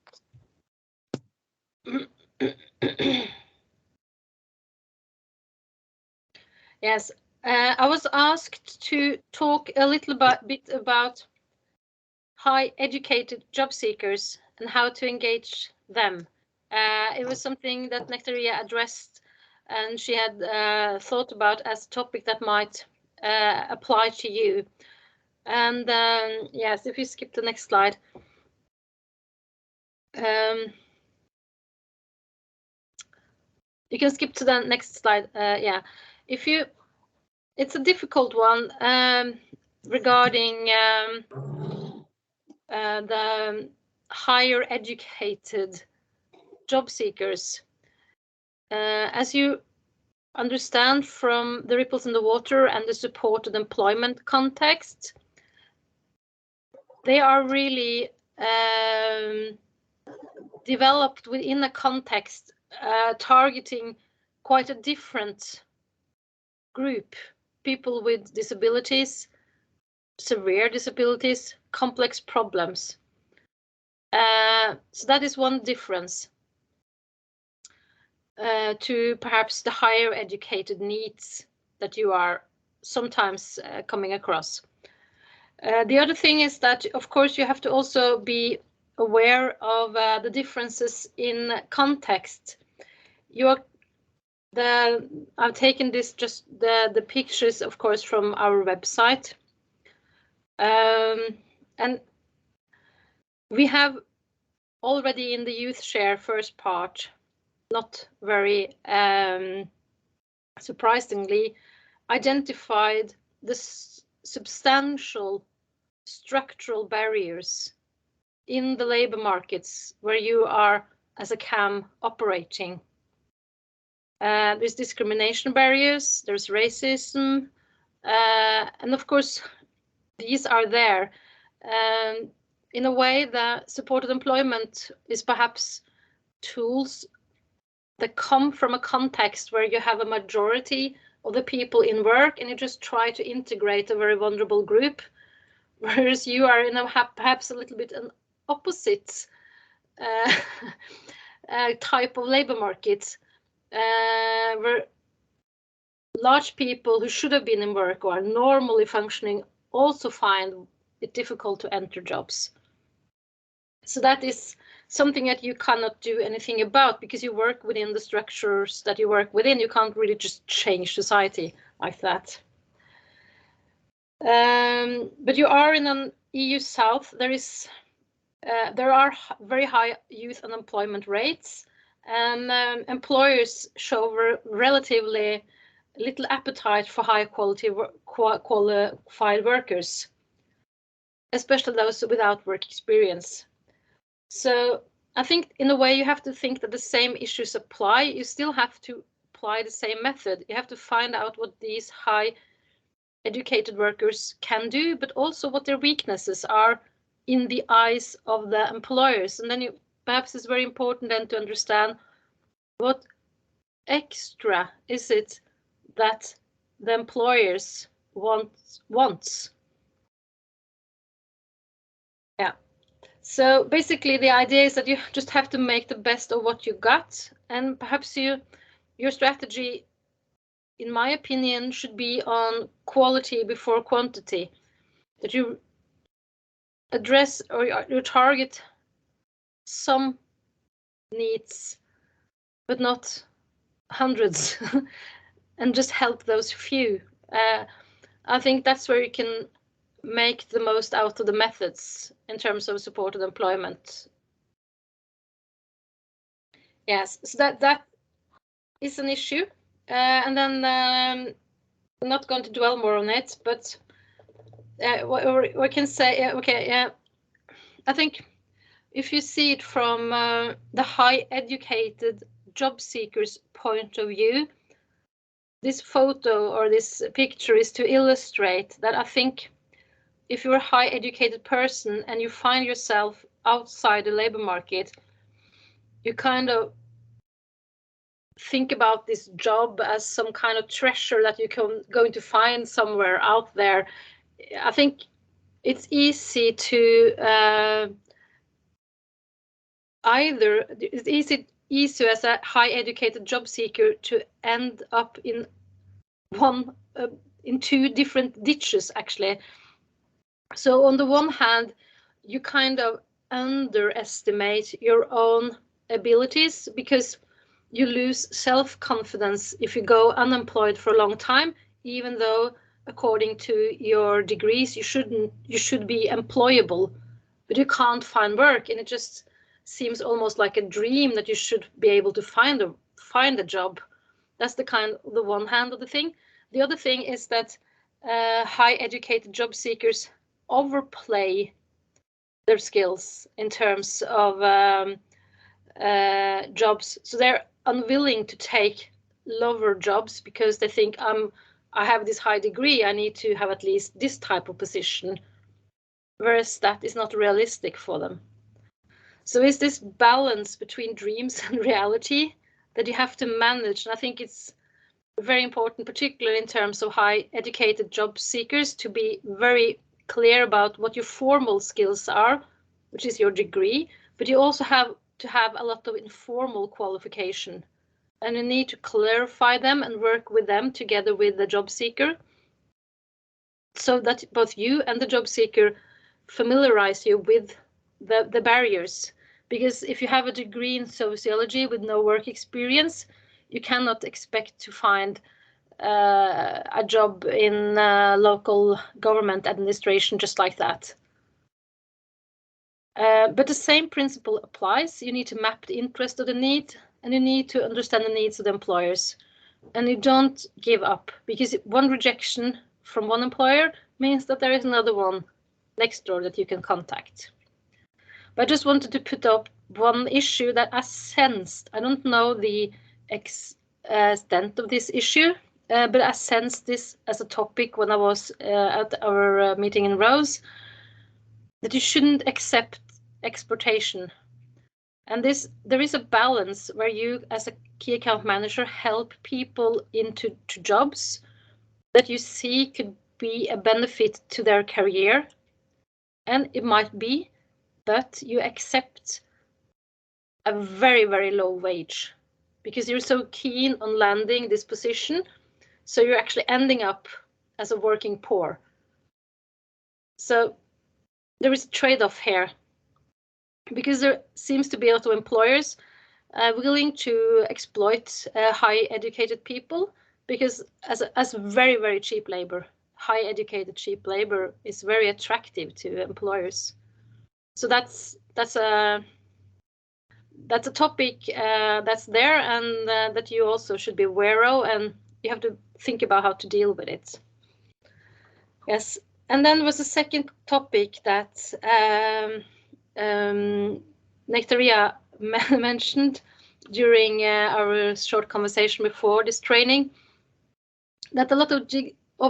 Speaker 1: Yes, I was asked to talk a little bit about high educated job seekers and how to engage them. It was something that Nectaria addressed, and she had thought about as a topic that might apply to you. And yes, if you skip the next slide. You can skip to the next slide. Yeah, it's a difficult one regarding the higher educated job seekers. As you understand from the ripples in the water and the supported employment context, they are really developed within a context targeting quite a different group, people with disabilities, severe disabilities, complex problems. So that is one difference to perhaps the higher educated needs that you are sometimes coming across. The other thing is that, of course, you have to also be aware of the differences in context. I've taken this just the pictures, of course, from our website, and we have already in the YOUTHShare first part, not very surprisingly, identified the substantial structural barriers in the labor markets where you are as a CAM operating. There's discrimination barriers, there's racism, and of course these are there. In a way, the supported employment is perhaps tools that come from a context where you have a majority of the people in work and you just try to integrate a very vulnerable group, whereas you are in a perhaps a little bit an opposite type of labor market, where large people who should have been in work or are normally functioning also find it difficult to enter jobs. So that is something that you cannot do anything about because you work within the structures that you work within. You can't really just change society like that. But you are in an EU South. There are very high youth unemployment rates, and employers show relatively little appetite for high quality qualified workers, especially those without work experience. So I think in a way you have to think that the same issues apply. You still have to apply the same method. You have to find out what these high educated workers can do, but also what their weaknesses are in the eyes of the employers. And then perhaps it's very important then to understand what extra is it that the employers wants. Yeah. So basically the idea is that you just have to make the best of what you got, and perhaps your strategy, in my opinion, should be on quality before quantity, that you address or you target some needs but not hundreds and just help those few. I think that's where you can make the most out of the methods in terms of supported employment. Yes, so that is an issue. And then I'm not going to dwell more on it, but we can say, okay, I think if you see it from the high educated job seekers' point of view, this photo or this picture is to illustrate that I think if you're a high educated person and you find yourself outside the labor market, you kind of think about this job as some kind of treasure that you're going to find somewhere out there. I think it's easy to it's easy as a high educated job seeker to end up in two different ditches actually. So on the one hand, you kind of underestimate your own abilities because you lose self-confidence if you go unemployed for a long time, even though according to your degrees you should be employable, but you can't find work, and it just seems almost like a dream that you should be able to find a job. That's the one hand of the thing. The other thing is that high educated job seekers overplay their skills in terms of jobs. So they're unwilling to take lower jobs because they think I have this high degree, I need to have at least this type of position, whereas that is not realistic for them. So it's this balance between dreams and reality that you have to manage, and I think it's very important, particularly in terms of high educated job seekers, to be very clear about what your formal skills are, which is your degree, but you also have to have a lot of informal qualification, and you need to clarify them and work with them together with the job seeker so that both you and the job seeker familiarize you with the barriers. Because if you have a degree in sociology with no work experience, you cannot expect to find a job in local government administration just like that. But the same principle applies. You need to map the interest of the need, and you need to understand the needs of the employers. And you don't give up, because one rejection from one employer means that there is another one next door that you can contact. But I just wanted to put up one issue that I sensed. I don't know the extent of this issue, but I sensed this as a topic when I was at our meeting in Rose, that you shouldn't accept exploitation. And there is a balance where you, as a key account manager, help people into jobs that you see could be a benefit to their career. And it might be, but you accept a very, very low wage because you're so keen on landing this position. So you're actually ending up as a working poor. So there is a trade-off here, because there seems to be a lot of employers willing to exploit high educated people, because as very, very cheap labor, high educated cheap labor is very attractive to employers. So that's a topic that's there, and that you also should be aware of, and you have to think about how to deal with it. Yes, and then was a second topic that Nectaria mentioned during our short conversation before this training, that a lot of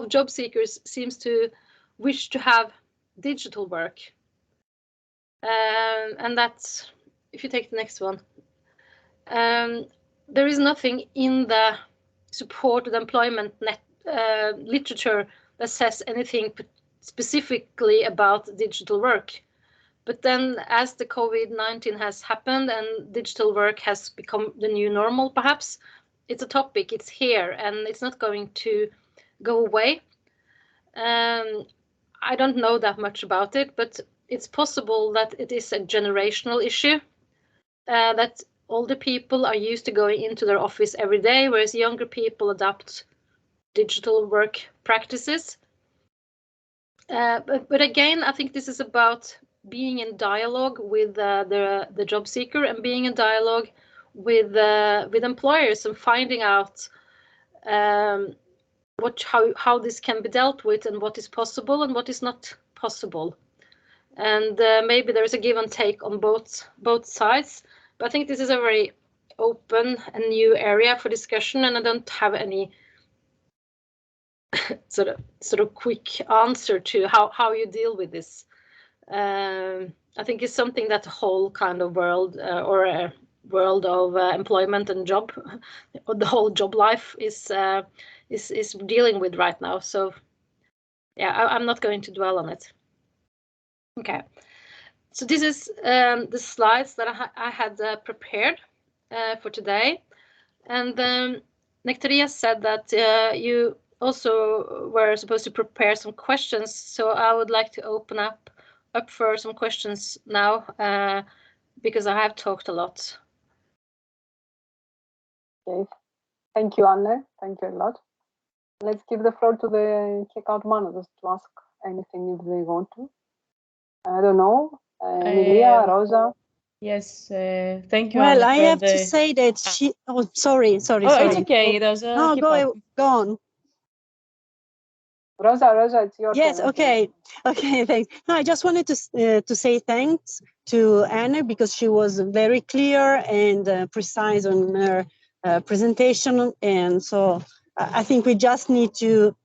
Speaker 1: job seekers seems to wish to have digital work. And that's, if you take the next one, there is nothing in the supported employment literature that says anything specifically about digital work. But then as the COVID-19 has happened and digital work has become the new normal, perhaps, it's a topic, it's here, and it's not going to go away. I don't know that much about it, but it's possible that it is a generational issue, that older people are used to going into their office every day, whereas younger people adopt digital work practices. But again, I think this is about being in dialogue with the job seeker and being in dialogue with employers and finding out how this can be dealt with and what is possible and what is not possible. And maybe there is a give and take on both sides. But I think this is a very open and new area for discussion, and I don't have any sort of quick answer to how you deal with this. I think it's something that the whole kind of world or world of employment and job, or the whole job life is dealing with right now. So yeah, I'm not going to dwell on it. Okay, so this is the slides that I had prepared for today, and Nectaria said that you also were supposed to prepare some questions, so I would like to open up for some questions now, because I have talked a lot.
Speaker 2: Okay. Thank you, Anne. Thank you a lot. Let's give the floor to the key account managers to ask anything if they want to. I don't know. Emilia, Rosa.
Speaker 3: Yes, thank you.
Speaker 4: Well,
Speaker 3: Anna,
Speaker 4: I have to say that she. Oh, sorry.
Speaker 3: It's okay, Rosa.
Speaker 4: No, go on.
Speaker 2: Rosa, it's your turn.
Speaker 4: Yes, okay, thanks. No, I just wanted to say thanks to Anna because she was very clear and precise on her presentation, and so I think we just need to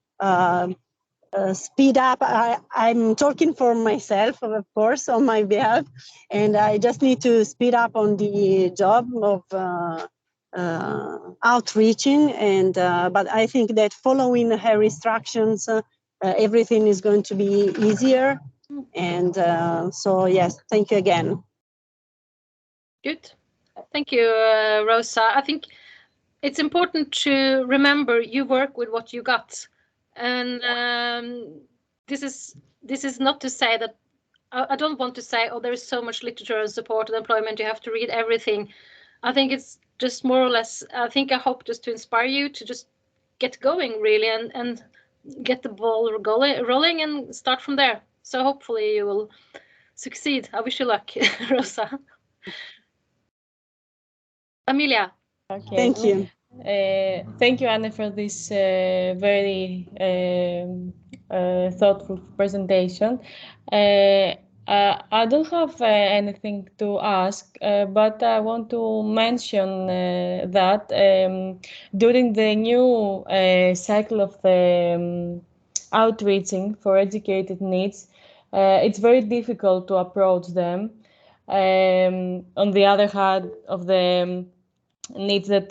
Speaker 4: speed up. I'm talking for myself, of course, on my behalf, and I just need to speed up on the job of outreaching. And but I think that following her instructions, everything is going to be easier. And so, yes, thank you again.
Speaker 1: Good. Thank you, Rosa. I think it's important to remember you work with what you got. And this is not to say that, I don't want to say, oh, there is so much literature and support and employment, you have to read everything. I think it's just more or less, I hope just to inspire you to just get going really and get the ball rolling and start from there. So hopefully you will succeed. I wish you luck, Rosa. Emilia.
Speaker 3: Okay.
Speaker 4: Thank you.
Speaker 3: Thank you, Anna, for this very thoughtful presentation. I don't have anything to ask, but I want to mention that during the new cycle of outreaching for educated needs, it's very difficult to approach them. On the other hand, of the needs that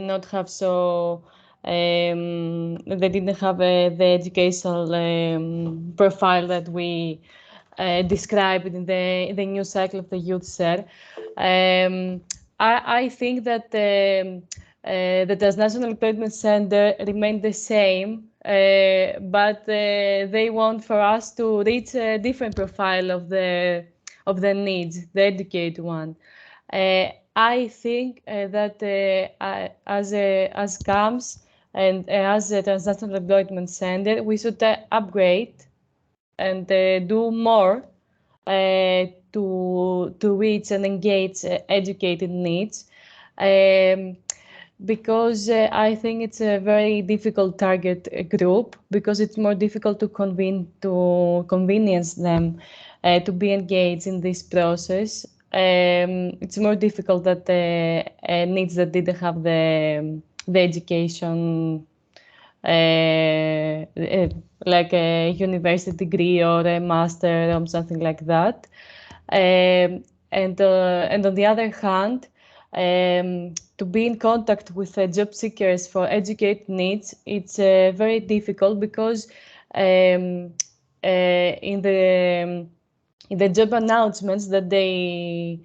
Speaker 3: not have so they didn't have the educational profile that we described in the new cycle of the YOUTHShare. I think that the Transnational Employment Center remained the same, but they want for us to reach a different profile of the needs, the educated one. I think that as CAMS and as a Transnational Employment Center, we should upgrade and do more to reach and engage educated needs, because I think it's a very difficult target group, because it's more difficult to convenience them to be engaged in this process. It's more difficult that needs that didn't have the education, like a university degree or a master or something like that. And on the other hand, to be in contact with job seekers for educated needs, it's very difficult, because in the job announcements that they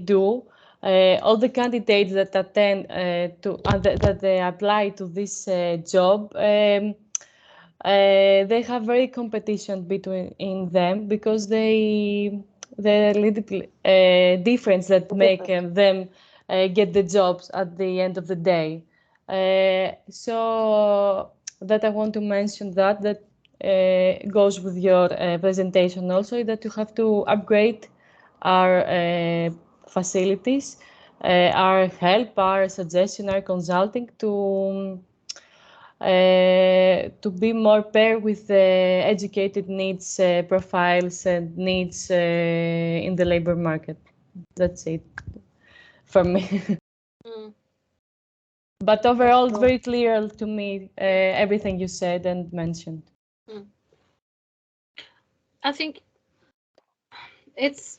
Speaker 3: do, all the candidates that attend that they apply to this job, they have very competition between them, because there are little difference that make them get the jobs at the end of the day. So that I want to mention that goes with your presentation also, that you have to upgrade our facilities, our help, our suggestion, our consulting to be more paired with the educated needs profiles and needs in the labor market. That's it for me. But overall, it's very clear to me, everything you said and mentioned.
Speaker 1: I think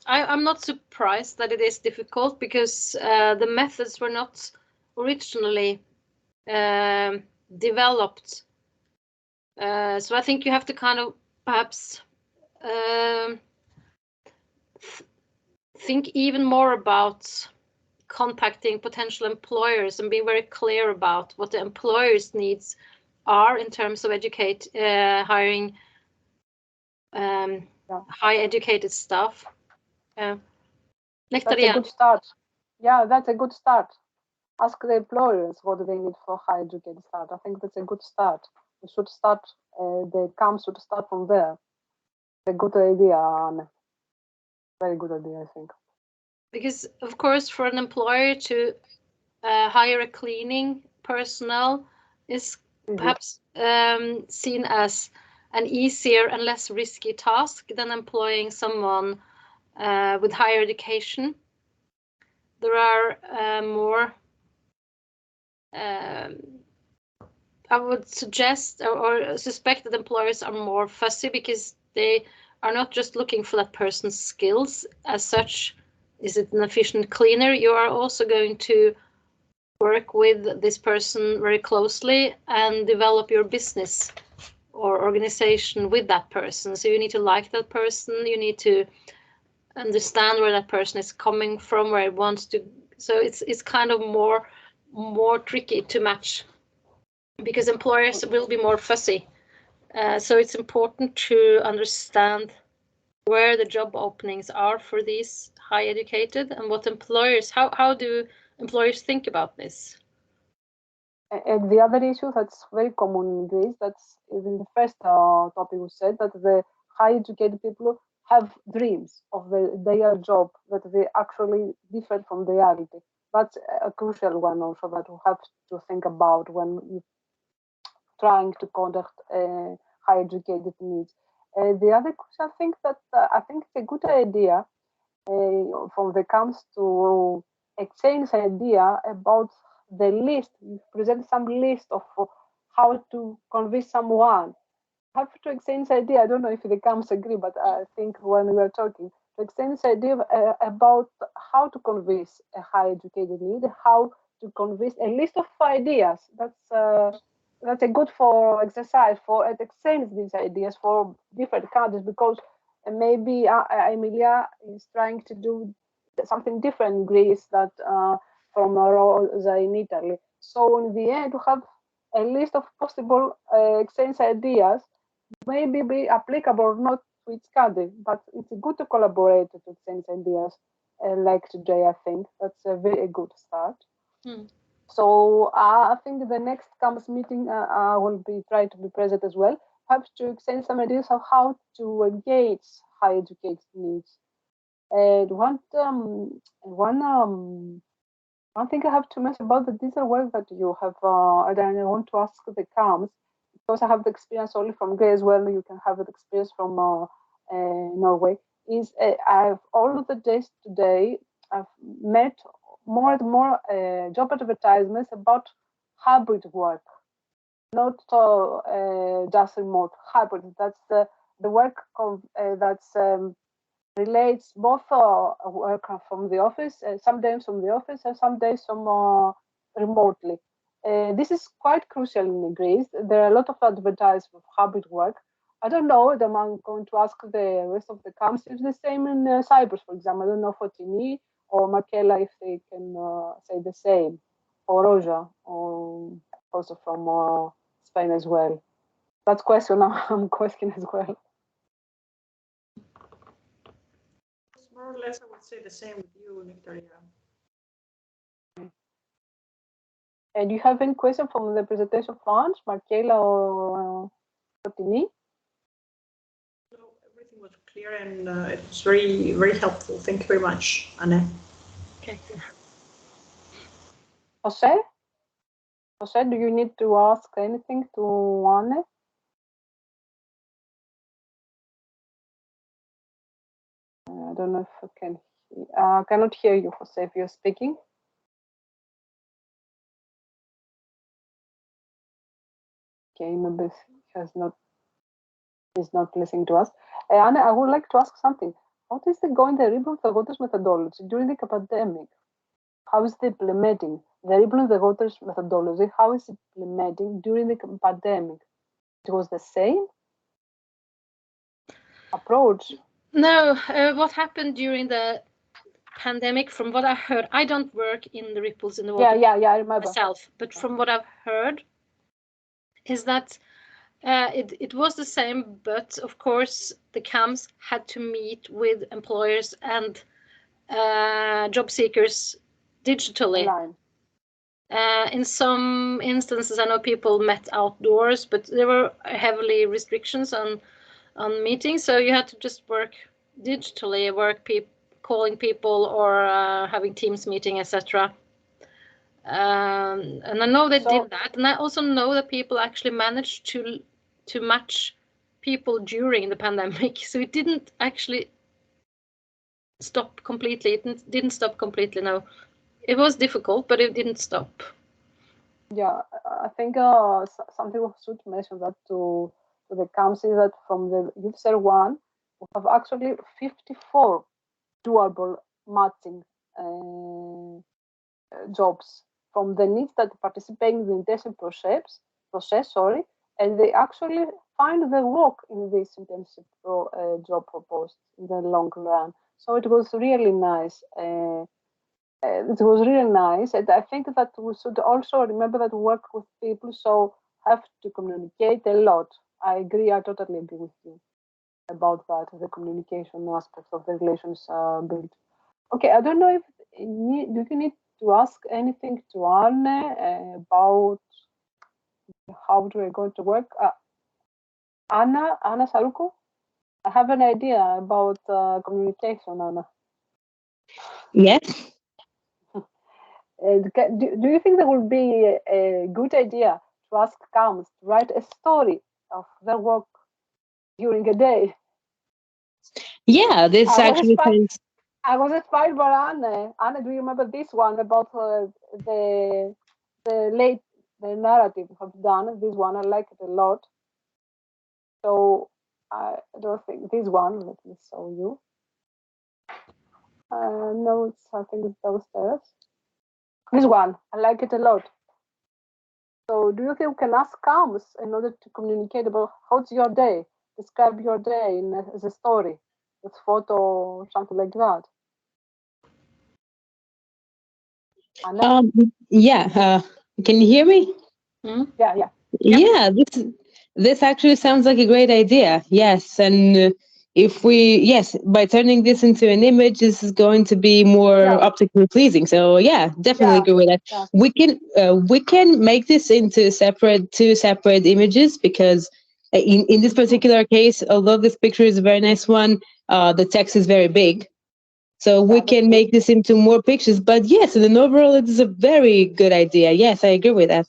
Speaker 1: I'm not surprised that it is difficult, because the methods were not originally developed. So I think you have to kind of perhaps think even more about contacting potential employers and being very clear about what the employers' needs are in terms of hiring high educated staff.
Speaker 2: That's a good start. Yeah, that's a good start. Ask the employers what they need for high educated staff. I think that's a good start. We should start, the camp should start from there. A good idea, Anne. Very good idea, I think.
Speaker 1: Because, of course, for an employer to hire a cleaning personnel is perhaps seen as an easier and less risky task than employing someone with higher education. There are more, I would suggest or suspect that employers are more fussy, because they are not just looking for that person's skills as such. Is it an efficient cleaner? You are also going to work with this person very closely and develop your business or organization with that person. So you need to like that person. You need to understand where that person is coming from, where it wants to. So it's kind of more tricky to match, because employers will be more fussy. So it's important to understand where the job openings are for these high educated, and what employers, how do employers think about this?
Speaker 2: And the other issue that's very common in Greece, that's in the first topic we said, that the high educated people have dreams of their job that they actually different from reality. That's a crucial one also that we have to think about when you're trying to conduct high educated needs. The other crucial thing that I think it's a good idea from the camps to exchange idea about the list. You present some list of how to convince someone. Have to exchange idea. I don't know if the camps agree, but I think when we are talking, to exchange idea about how to convince a high educated need, how to convince a list of ideas. That's a good for exercise for exchange these ideas for different countries, because maybe Emilia is trying to do something different in Greece that from Rosa in Italy. So in the end, we have a list of possible exchange ideas, maybe be applicable or not to each country, but it's good to collaborate to exchange ideas like today. I think that's a very good start. So I think the next campus meeting I will be trying to be present as well. Perhaps to exchange some ideas of how to engage high educated needs. And one thing I have to mention about the digital work that you have, and I want to ask the camps, because I have the experience only from Greece as well. You can have the experience from Norway. Is I've all of the days today I've met more and more job advertisements about hybrid work, not just remote. Hybrid. That's the work that's relates both work from the office, some days from the office, and some days from remotely. This is quite crucial in Greece. There are a lot of advertisements of hybrid work. I don't know, I'm going to ask the rest of the camps if the same in Cyprus, for example. I don't know for Tini or Makela if they can say the same, or Roja, or also from Spain as well. That's question I'm questioning as well.
Speaker 6: More or less, I would say the same with you, Victoria.
Speaker 2: And do you have any question from the presentation funds, Markela or Tini?
Speaker 6: clear and it's very, very helpful. Thank you very much, Anne.
Speaker 1: Okay.
Speaker 2: Jose? Jose, do you need to ask anything to Anne? I don't know if I cannot hear you, Jose, if you're speaking. Okay, maybe he's not listening to us. Anne, I would like to ask something. How is it going, the Ribbon the Waters methodology during the pandemic? How is it implementing the Ribbon the Waters methodology? How is it implementing during the pandemic? It was the same approach?
Speaker 1: No, what happened during the pandemic, from what I heard, I don't work in the ripples in the water
Speaker 2: Yeah, I remember
Speaker 1: myself, but from what I've heard is that it was the same, but of course the CAMs had to meet with employers and job seekers digitally.
Speaker 2: online.
Speaker 1: In some instances, I know people met outdoors, but there were heavily restrictions on meetings, so you had to just work digitally, calling people or having Teams meeting, etc. And I know they did that, and I also know that people actually managed to match people during the pandemic, so it didn't actually stop completely. It didn't stop completely. No, it was difficult, but it didn't stop.
Speaker 2: Yeah, I think something we should mention that to the CAMs is that from the YOUTHShare 1, we have actually 54 doable matching jobs from the needs that participate in the internship process, and they actually find the work in this internship job proposed in the long run. So it was really nice. It was really nice, and I think that we should also remember that we work with people, so have to communicate a lot. I agree, I totally agree with you about that, the communication aspect of the relations built. Okay, I don't know if do you need to ask anything to Anne about how we are going to work. Anna Saruko, I have an idea about communication, Anna.
Speaker 8: Yes.
Speaker 2: Do you think that would be a good idea to ask CAMs to write a story of their work during a day?
Speaker 8: Yeah, this actually sounds.
Speaker 2: I was inspired by Anne. Anne, do you remember this one about the narrative you have done? This one, I like it a lot. So I don't think this one. Let me show you. No, I think it's downstairs. This one, I like it a lot. So do you think we can ask CAMs in order to communicate about how's your day? Describe your day as a story with photo or something like that. Anna?
Speaker 8: Yeah. Can you hear me?
Speaker 1: Mm-hmm.
Speaker 2: Yeah.
Speaker 8: This actually sounds like a great idea. Yes, and by turning this into an image, this is going to be more optically pleasing. So yeah, definitely agree with that. Yeah. We can make this into two separate images, because in this particular case, although this picture is a very nice one, the text is very big. So we can make this into more pictures. But yes, in an overall, it is a very good idea. Yes, I agree with that.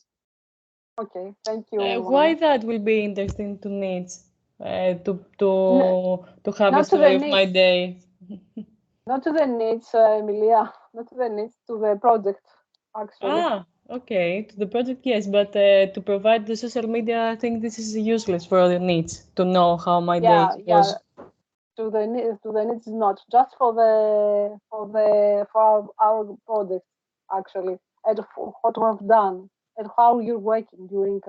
Speaker 2: Okay, thank you.
Speaker 3: Why that will be interesting to needs to have a story of my day?
Speaker 2: Not to the needs, Emilia. Not to the needs, to the project, actually.
Speaker 3: Okay, to the project, yes, but to provide the social media, I think this is useless for the needs to know how my day was.
Speaker 2: Yeah. To the needs, not just for our project, actually, and what we have done and how you're working during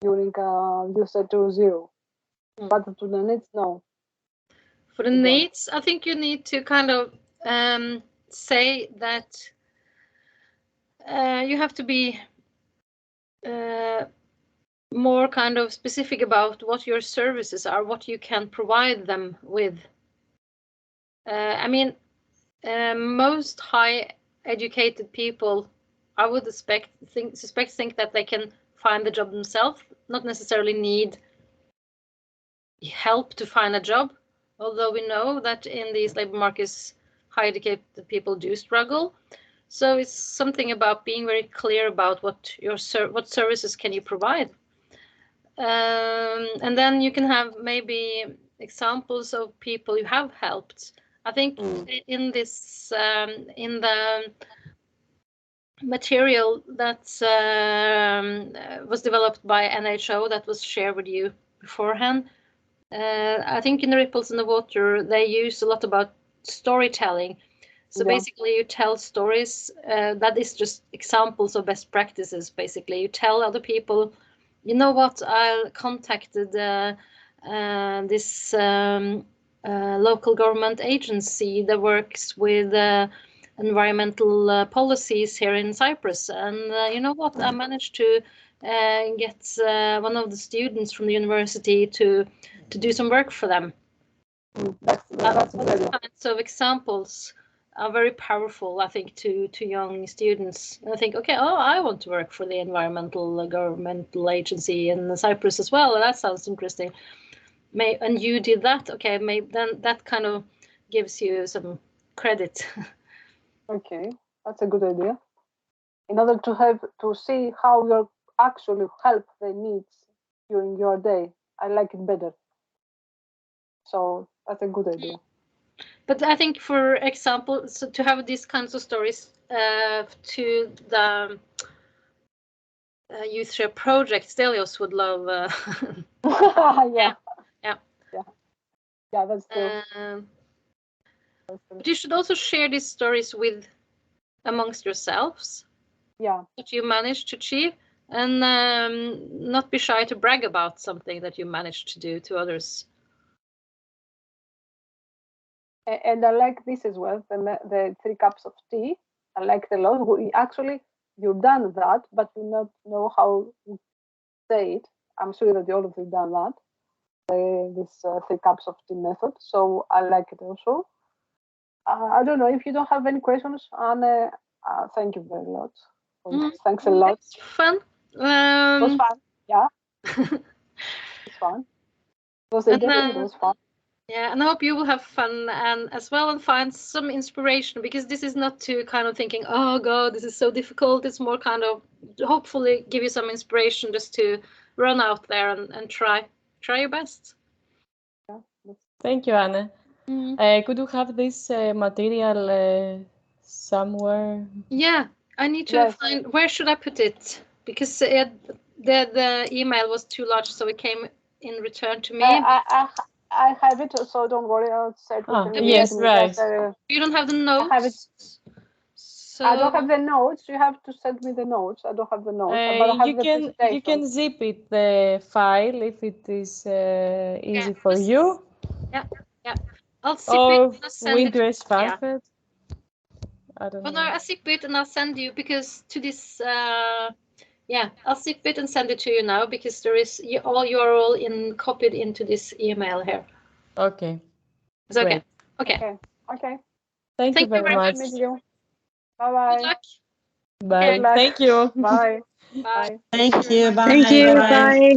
Speaker 2: YOUTHShare 2.0. But to the needs, no.
Speaker 1: For the needs, I think you need to kind of say that you have to be more kind of specific about what your services are, what you can provide them with. I mean, most high educated people, I would suspect think that they can find the job themselves, not necessarily need help to find a job. although we know that in these labor markets, high educated people do struggle. So it's something about being very clear about what what services can you provide. And then you can have maybe examples of people you have helped. I think in this, in the material that was developed by NHO that was shared with you beforehand, I think in the Ripples in the Water, they use a lot about storytelling. So basically you tell stories, that is just examples of best practices. Basically you tell other people, you know what, I contacted this local government agency that works with environmental policies here in Cyprus, and you know what, I managed to get one of the students from the university to do some work for them. Those kinds of examples are very powerful, I think, to young students. And I think, okay, oh, I want to work for the environmental governmental agency in Cyprus as well. That sounds interesting. And you did that, okay? Maybe then that kind of gives you some credit.
Speaker 2: Okay, that's a good idea. In order to have to see how you actually help their needs during your day, I like it better. So that's a good idea.
Speaker 1: But I think, for example, so to have these kinds of stories to the YOUTHShare project, Stelios would love.
Speaker 2: Yeah, that's true.
Speaker 1: But you should also share these stories with amongst yourselves.
Speaker 2: Yeah.
Speaker 1: What you managed to achieve, and not be shy to brag about something that you managed to do to others.
Speaker 2: And I like this as well, the 3 cups of tea. I like it a lot. Actually, you've done that, but you not know how to say it. I'm sure that all of you done that, this 3 cups of tea method. So I like it also. I don't know if you don't have any questions, Anne. Thank you very much. Thanks a lot.
Speaker 1: It's fun.
Speaker 2: It was fun. Yeah. It's fun. It was interesting. It was fun.
Speaker 1: Yeah, and I hope you will have fun and as well, and find some inspiration, because this is not to kind of thinking, oh God, this is so difficult. It's more kind of hopefully give you some inspiration just to run out there and try your best.
Speaker 2: Yeah.
Speaker 3: Thank you, Anne. Could you have this material somewhere?
Speaker 1: Yeah, I need to find, where should I put it? Because the email was too large, so it came in return to me.
Speaker 2: I have it, so don't worry. I'll set it.
Speaker 3: Yes, right.
Speaker 1: You don't have the notes?
Speaker 2: I have it. So I don't have the notes. You have to send me the notes. I don't have the notes. But I have
Speaker 3: you can zip it, the file, if it is easy for you.
Speaker 1: Yeah. I'll zip it and send
Speaker 3: Windows
Speaker 1: it.
Speaker 3: I don't know.
Speaker 1: No, I'll zip it and I'll send you, because to this I'll zip it and send it to you now, because there is all URL copied into this email here.
Speaker 3: Okay.
Speaker 1: It's okay.
Speaker 2: Okay.
Speaker 3: Thank you very much.
Speaker 2: Meet you. Bye-bye.
Speaker 1: Good luck.
Speaker 3: Bye.
Speaker 1: Okay.
Speaker 3: Thank you.
Speaker 2: Bye.
Speaker 1: Bye.
Speaker 4: Thank you. Bye.
Speaker 7: Thank you. Bye.